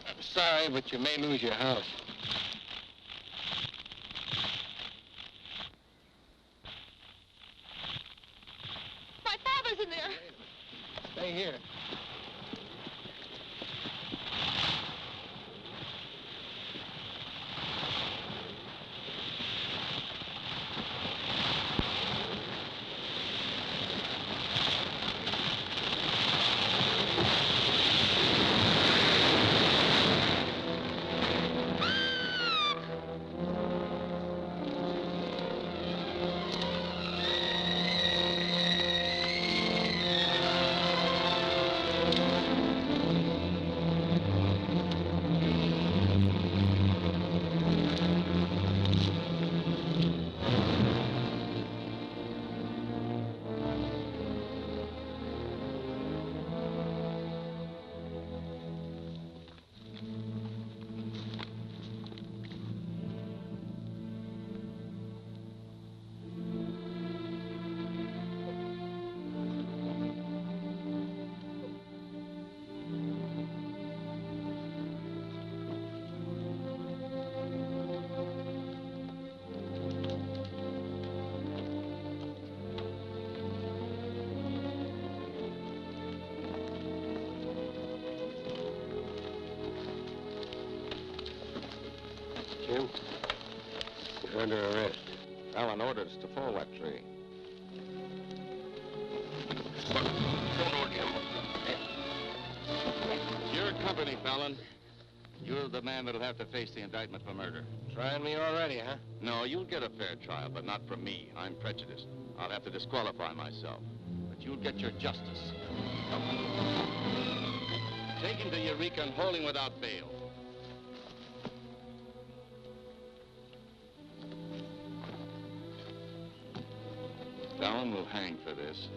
I'm sorry, but you may lose your house. My father's in there. Stay here. Jim, you're under arrest. Fallon ordered us to fall that tree. Your company, Fallon. You're the man that'll have to face the indictment for murder. Trying me already, huh? No, you'll get a fair trial, but not from me. I'm prejudiced. I'll have to disqualify myself. But you'll get your justice. Take him to Eureka and hold him without bail. Fallon will hang for this.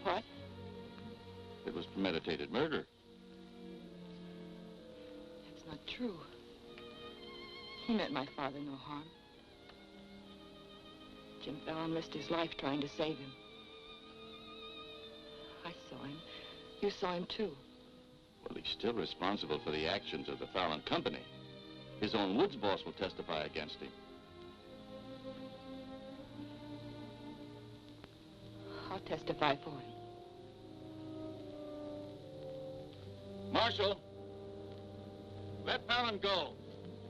What? It was premeditated murder. not true. He meant my father no harm. Jim Fallon risked his life trying to save him. I saw him. You saw him, too. Well, he's still responsible for the actions of the Fallon Company. His own woods boss will testify against him. I'll testify for him. Marshal, let Fallon go.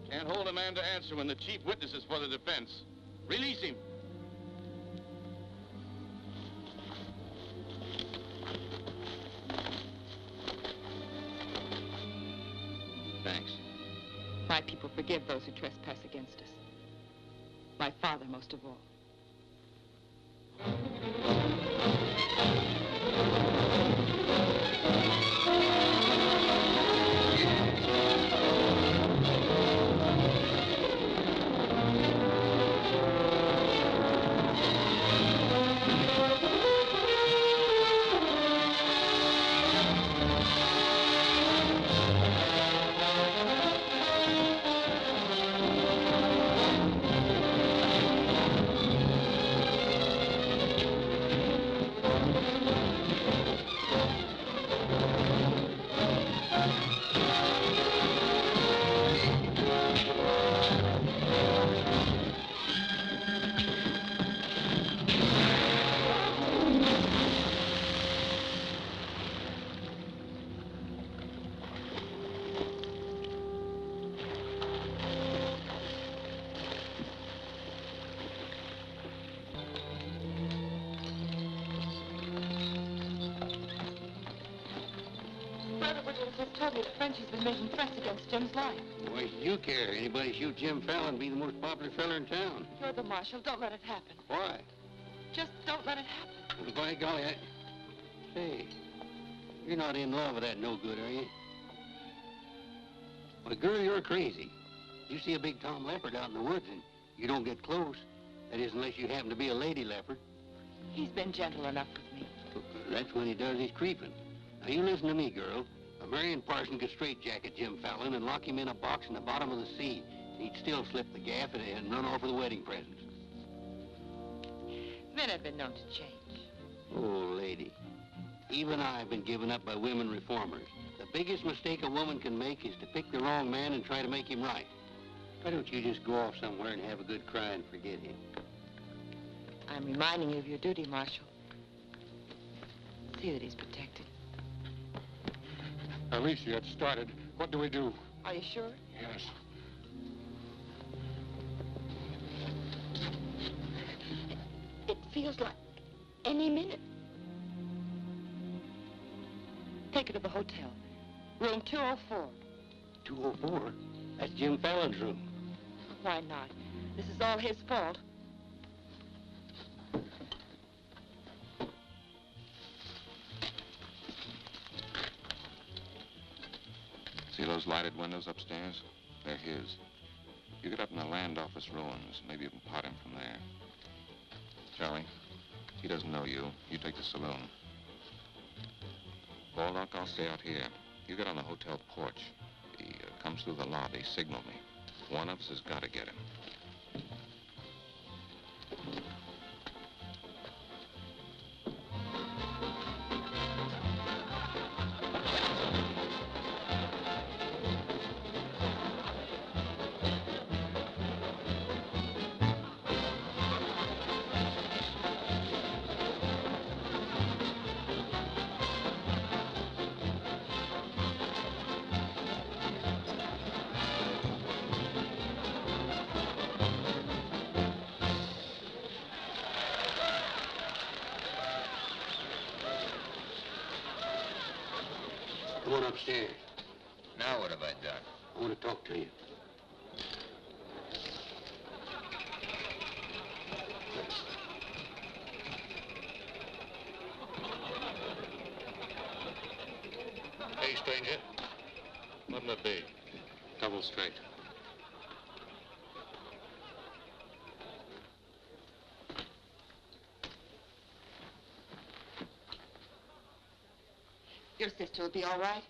Can't hold a man to answer when the chief witness is for the defense. Release him. Thanks. My people forgive those who trespass against us. My father most of all. Frenchie's been making threats against Jim's life. Why should you care? Anybody shoot Jim Fallon, be the most popular fella in town. You're the marshal. Don't let it happen. Why? Just don't let it happen. Well, by golly, Say, you're not in love with that no-good, are you? Well, girl, you're crazy. You see a big tom leopard out in the woods and you don't get close. That is, unless you happen to be a lady leopard. He's been gentle enough with me. That's when he does his creeping. Now, you listen to me, girl. A Marion Parson could straitjacket Jim Fallon and lock him in a box in the bottom of the sea. He'd still slip the gaff and run off with the wedding presents. Men have been known to change. Oh, lady. Even I've been given up by women reformers. The biggest mistake a woman can make is to pick the wrong man and try to make him right. Why don't you just go off somewhere and have a good cry and forget him? I'm reminding you of your duty, Marshal. See that he's protected. Alicia, it started. What do we do? Are you sure? Yes. It feels like any minute. Take her to the hotel. Room 204. 204? That's Jim Fallon's room. Why not? This is all his fault. See those lighted windows upstairs? They're his. You get up in the land office ruins. Maybe you can pot him from there. Charlie, he doesn't know you. You take the saloon. Baldock, I'll stay out here. You get on the hotel porch. He comes through the lobby. Signal me. One of us has got to get him. Come on upstairs. Now what have I done? I want to talk to you. Hey, stranger. What'll it be? Double straight. Your sister will be all right.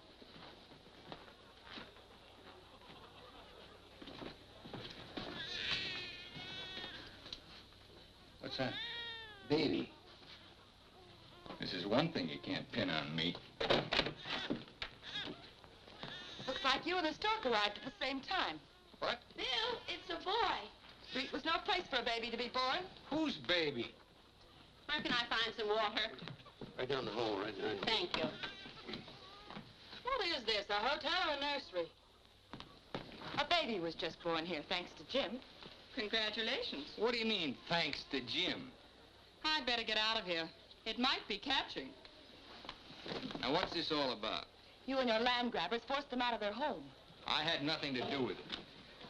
What's that? Baby. This is one thing you can't pin on me. Looks like you and the stork arrived at the same time. What? Bill, it's a boy. Street was no place for a baby to be born. Whose baby? Where can I find some water? Right down the hall, right behind you. Thank you. What is this, a hotel or a nursery? A baby was just born here, thanks to Jim. Congratulations. What do you mean, thanks to Jim? I'd better get out of here. It might be catching. Now, what's this all about? You and your land grabbers forced them out of their home. I had nothing to do with it.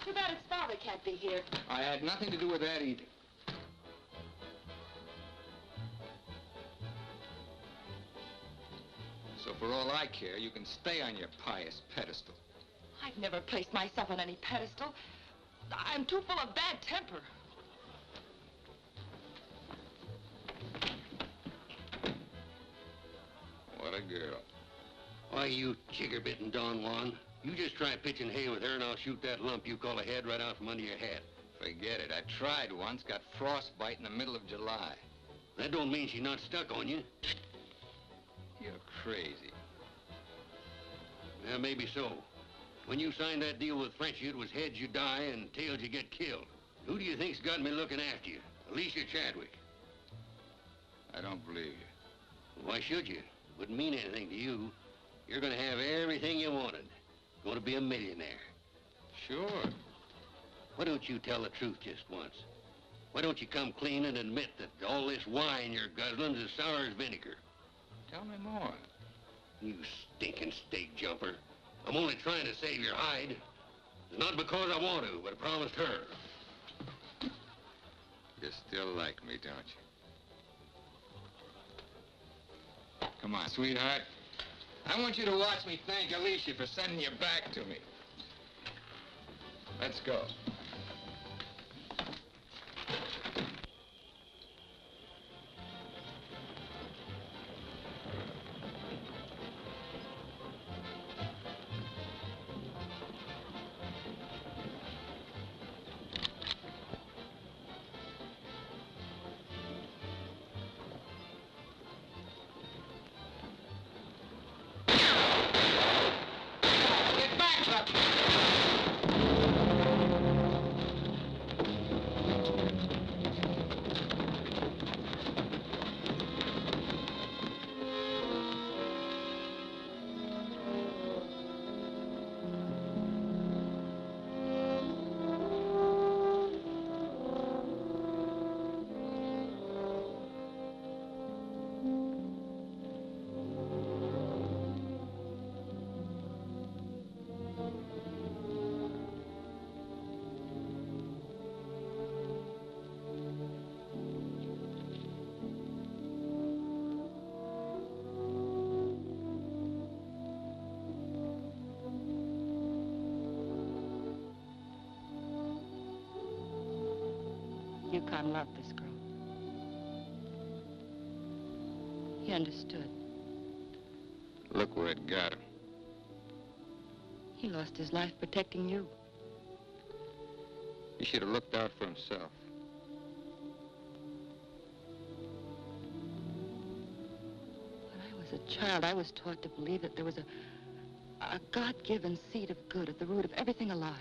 Too bad its father can't be here. I had nothing to do with that either. So for all I care, you can stay on your pious pedestal. I've never placed myself on any pedestal. I'm too full of bad temper. What a girl. Why, you chigger-bitten Don Juan. You just try pitching hay with her and I'll shoot that lump you call a head right out from under your hat. Forget it. I tried once, got frostbite in the middle of July. That don't mean she's not stuck on you. You're crazy. Well, maybe so. When you signed that deal with Frenchy, it was heads you die and tails you get killed. Who do you think's got me looking after you? Alicia Chadwick. I don't believe you. Why should you? Wouldn't mean anything to you. You're gonna have everything you wanted. Gonna be a millionaire. Sure. Why don't you tell the truth just once? Why don't you come clean and admit that all this wine you're guzzling's as sour as vinegar? Tell me more. You stinking steak jumper. I'm only trying to save your hide. It's not because I want to, but I promised her. You still like me, don't you? Come on, sweetheart. I want you to watch me thank Alicia for sending you back to me. Let's go. Yukon loved this girl. He understood. Look where it got him. He lost his life protecting you. He should have looked out for himself. When I was a child, I was taught to believe that there was a God-given seed of good at the root of everything alive.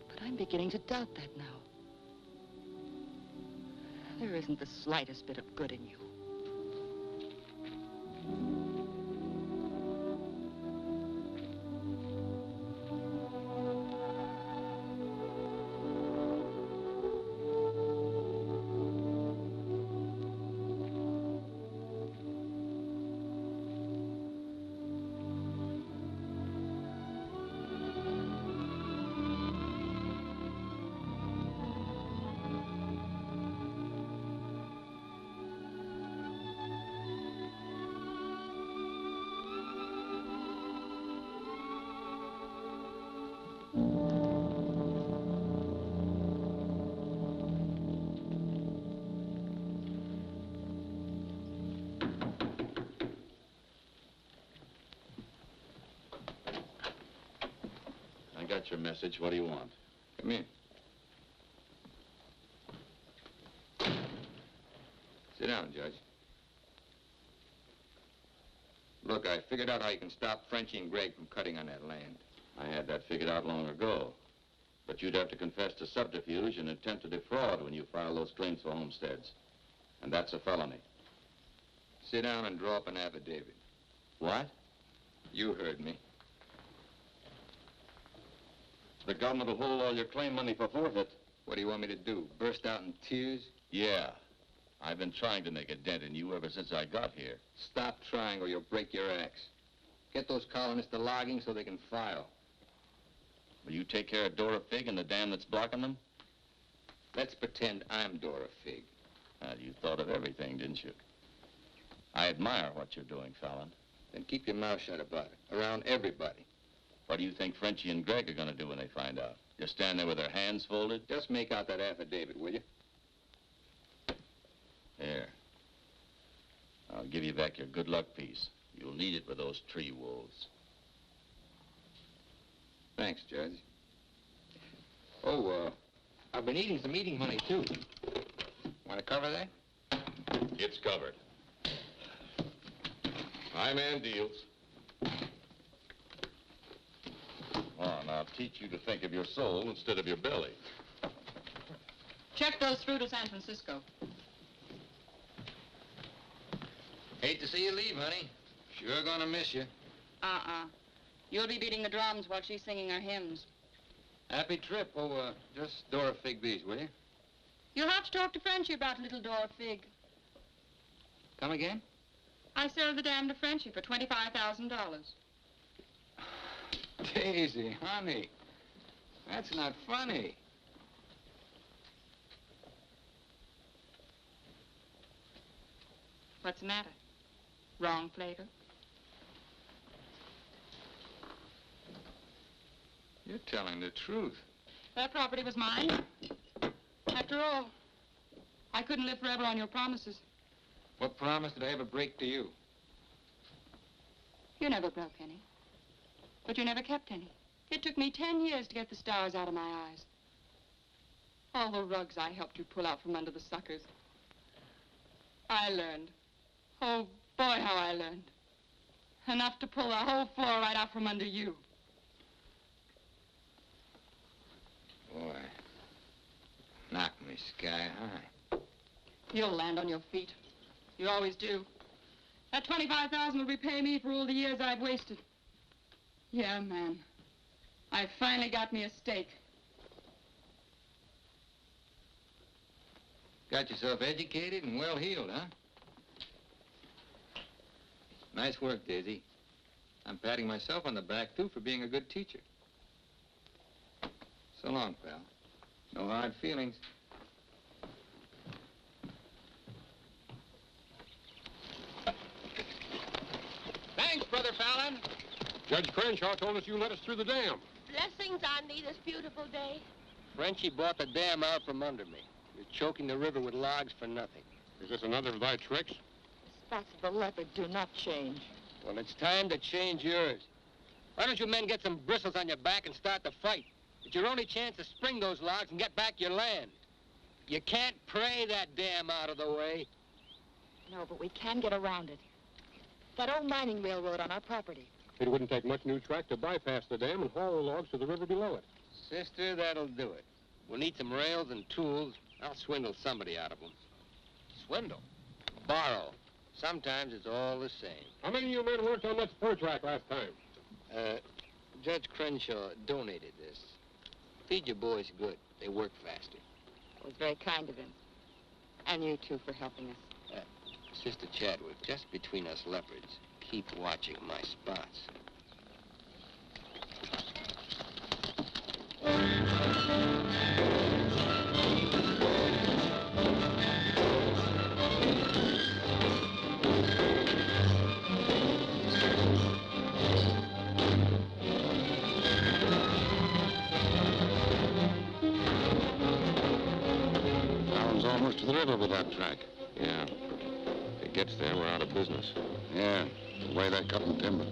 But I'm beginning to doubt that now. There isn't the slightest bit of good in you. I got your message. What do you want? Come in. Sit down, Judge. Look, I figured out how you can stop Frenchie and Greg from cutting on that land. I had that figured out long ago. But you'd have to confess to subterfuge and attempt to defraud when you file those claims for homesteads. And that's a felony. Sit down and draw up an affidavit. What? You heard me. The government will hold all your claim money for forfeit. What do you want me to do? Burst out in tears? Yeah. I've been trying to make a dent in you ever since I got here. Stop trying or you'll break your axe. Get those colonists to logging so they can file. Will you take care of Dora Fig and the dam that's blocking them? Let's pretend I'm Dora Fig. You thought of everything, didn't you? I admire what you're doing, Fallon. Then keep your mouth shut about it, around everybody. What do you think Frenchie and Greg are going to do when they find out? Just stand there with their hands folded? Just make out that affidavit, will you? Here. I'll give you back your good luck piece. You'll need it with those tree wolves. Thanks, Judge. Oh, I've been eating some eating money, too. Want to cover that? It's covered. My man deals. Oh, now I'll teach you to think of your soul instead of your belly. Check those through to San Francisco. Hate to see you leave, honey. Sure gonna miss you. You'll be beating the drums while she's singing her hymns. Happy trip. Oh, just Dora Fig these, will you? You'll have to talk to Frenchie about little Dora Fig. Come again? I sold the dam to Frenchie for $25,000. Daisy, honey. That's not funny. What's the matter? Wrong flavor? You're telling the truth. That property was mine. After all, I couldn't live forever on your promises. What promise did I ever break to you? You never broke any. But you never kept any. It took me 10 years to get the stars out of my eyes. All the rugs I helped you pull out from under the suckers. I learned. Oh, boy, how I learned. Enough to pull the whole floor right out from under you. Boy, knocked me sky high. You'll land on your feet. You always do. That $25,000 will repay me for all the years I've wasted. Yeah, man. I finally got me a stake. Got yourself educated and well-heeled, huh? Nice work, Daisy. I'm patting myself on the back, too, for being a good teacher. So long, pal. No hard feelings. Thanks, Brother Fallon. Judge Crenshaw told us you let us through the dam. Blessings on thee this beautiful day. Frenchie bought the dam out from under me. You're choking the river with logs for nothing. Is this another of thy tricks? Spots of the leopard do not change. Well, it's time to change yours. Why don't you men get some bristles on your back and start the fight? It's your only chance to spring those logs and get back your land. You can't pray that dam out of the way. No, but we can get around it. That old mining railroad on our property. It wouldn't take much new track to bypass the dam and haul the logs to the river below it. Sister, that'll do it. We'll need some rails and tools. I'll swindle somebody out of them. Swindle. Borrow. Sometimes it's all the same. How many of you men worked on that spur track last time? Judge Crenshaw donated this. Feed your boys good. They work faster. It was very kind of him. And you, too, for helping us. Sister Chadwick, just between us leopards, keep watching my spots. Fallon's almost to the river with that track. Yeah. If it gets there, we're out of business. Yeah, the way they're cutting timber.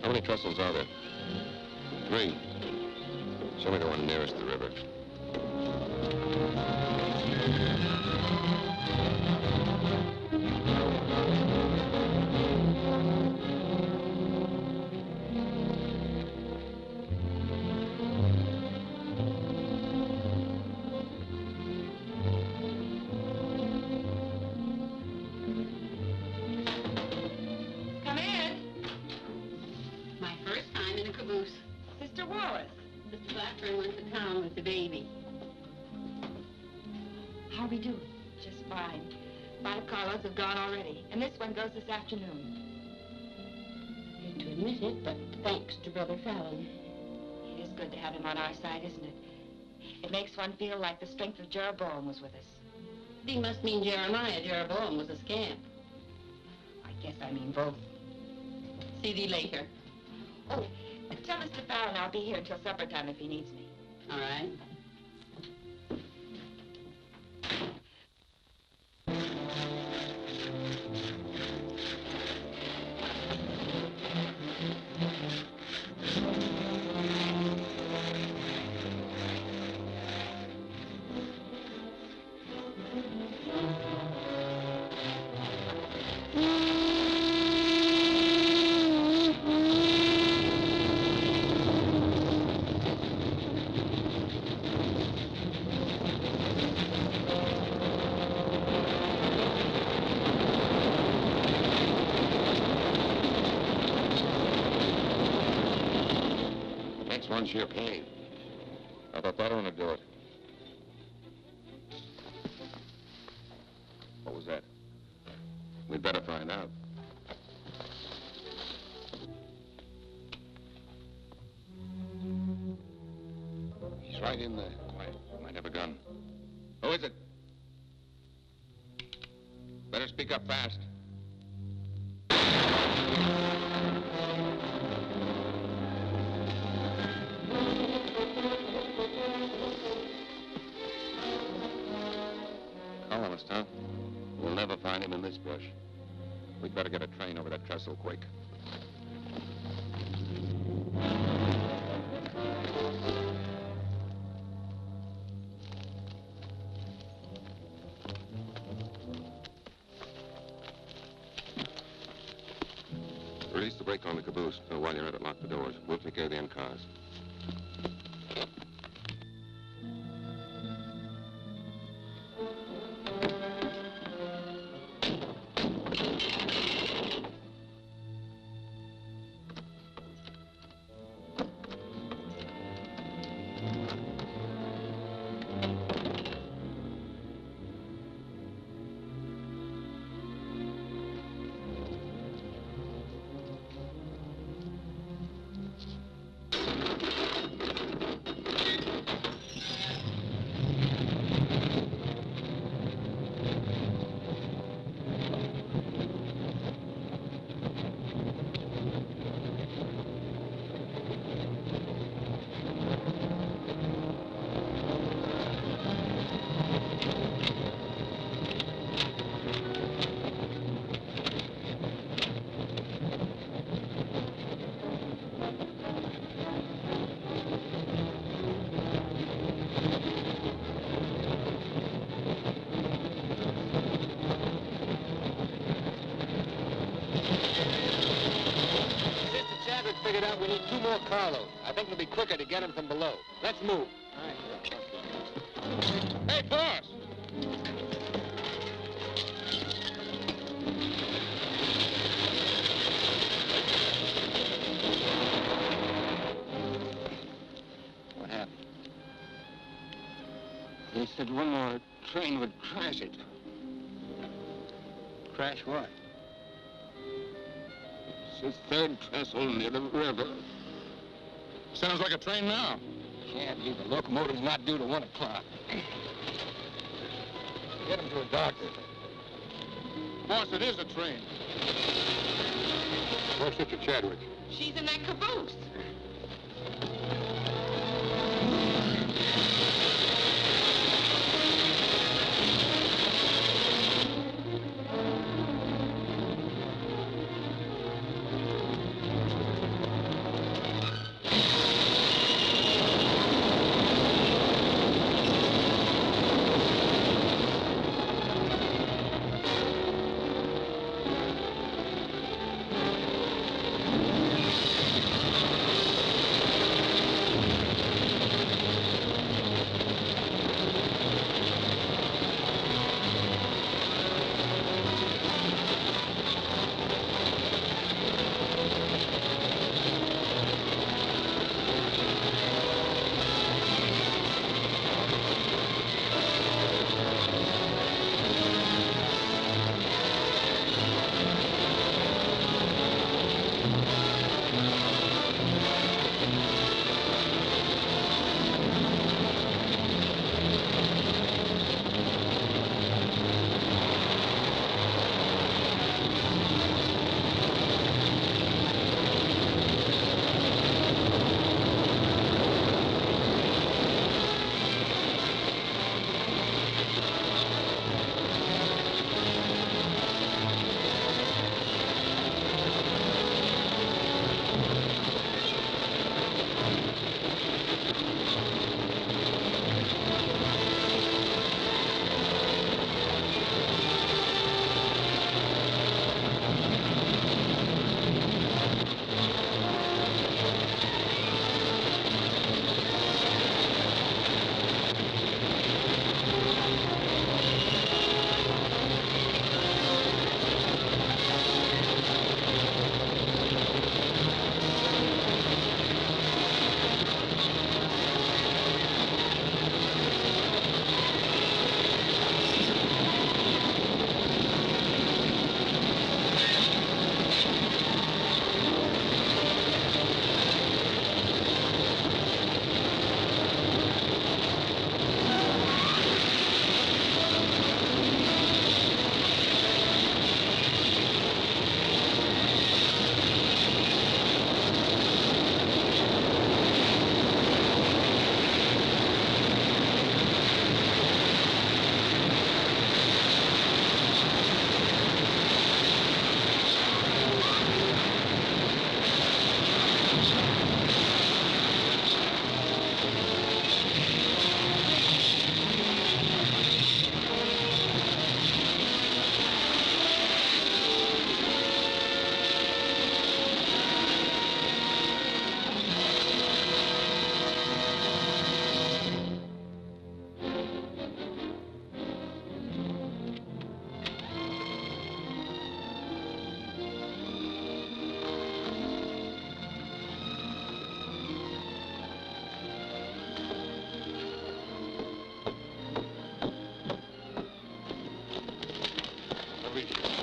How many trestles are there? 3. Show me the one nearest the river. How we do? Just fine. 5 carloads have gone already, and this one goes this afternoon. Hate to admit it, but thanks to Brother Fallon. It is good to have him on our side, isn't it? It makes one feel like the strength of Jeroboam was with us. He must mean Jeremiah. Jeroboam was a scamp. I guess I mean both. See thee later. Oh, tell Mr. Fallon I'll be here until supper time if he needs me. All right. Once you're paid. I thought that one would do it. What was that? We'd better find out. He's right in there. Might have a gun. Who is it? Better speak up fast. Colonist, huh? We'll never find him in this brush. We'd better get a train over that trestle quick. Release the brake on the caboose. While you're at it, lock the doors. We'll take care of the end cars. Figured out we need 2 more carloads. I think it'll be quicker to get them from below. Let's move. Hey, boss! What happened? They said one more train would crash it. Crash what? It's the 3rd trestle near the river. Sounds like a train now. Can't be. The locomotive's not due to 1 o'clock. Get him to a doctor. Boss, it is a train. Where's Sister Chadwick? She's in that caboose.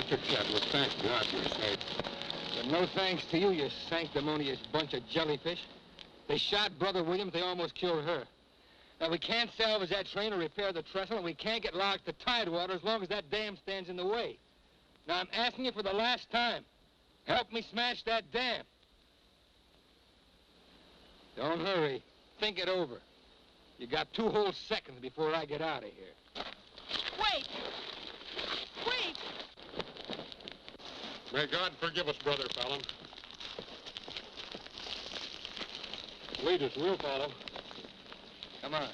Mr. Chadwick, thank God you're safe. But no thanks to you, you sanctimonious bunch of jellyfish. They shot Brother Williams, they almost killed her. Now, we can't salvage that train or repair the trestle, and we can't get locked to Tidewater as long as that dam stands in the way. Now, I'm asking you for the last time. Help me smash that dam. Don't hurry. Think it over. You got 2 whole seconds before I get out of here. Wait! Wait! May God forgive us, Brother Fallon. Lead us, we'll follow. Come on.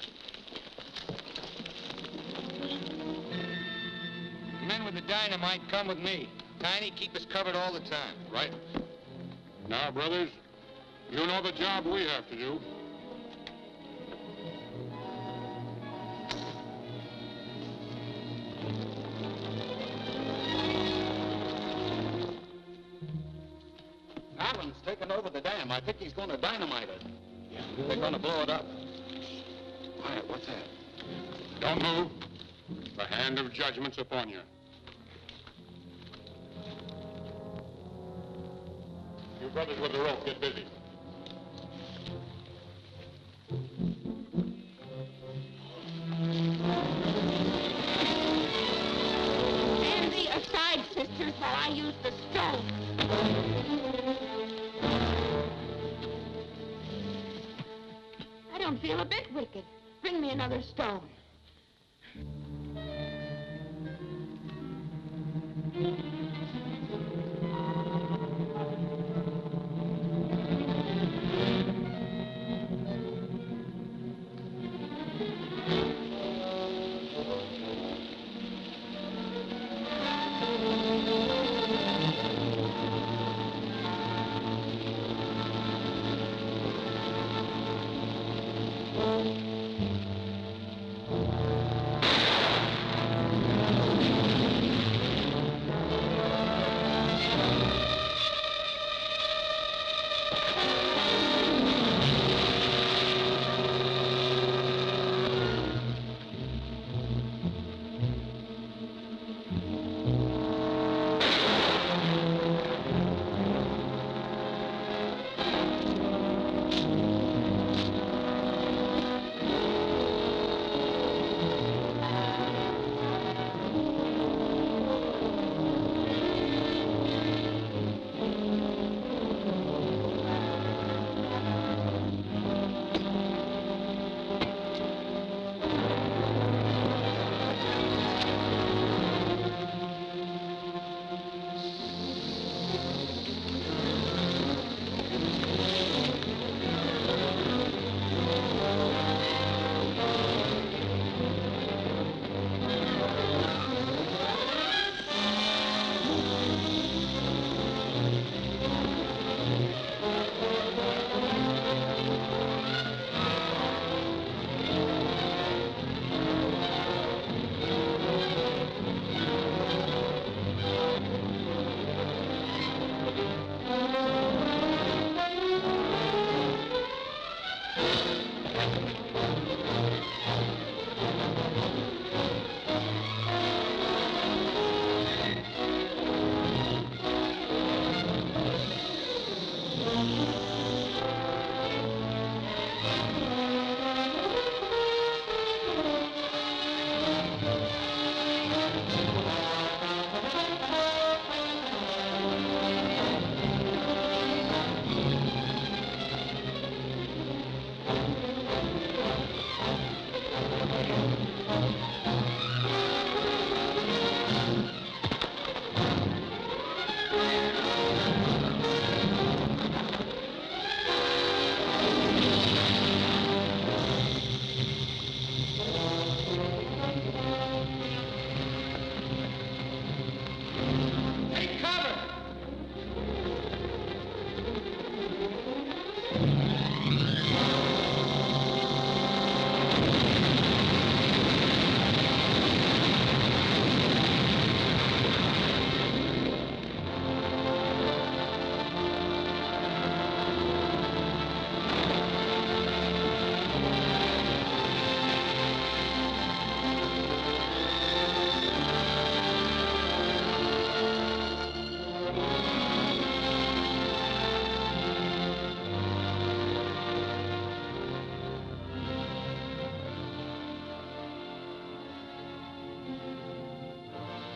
The men with the dynamite come with me. Tiny, keep us covered all the time. Right. Now, brothers, you know the job we have to do. Fallon's taken over the dam. I think he's going to dynamite it. Yeah. They're going to blow it up. Quiet, what's that? Don't move. The hand of judgment's upon you. You brothers with the rope, get busy. Stand thee aside, sisters, while I use the stone. I don't feel a bit wicked. Bring me another stone.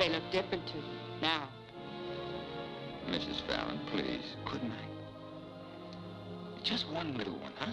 They look different to them now. Mrs. Fallon, please, good night. Just one little one, huh?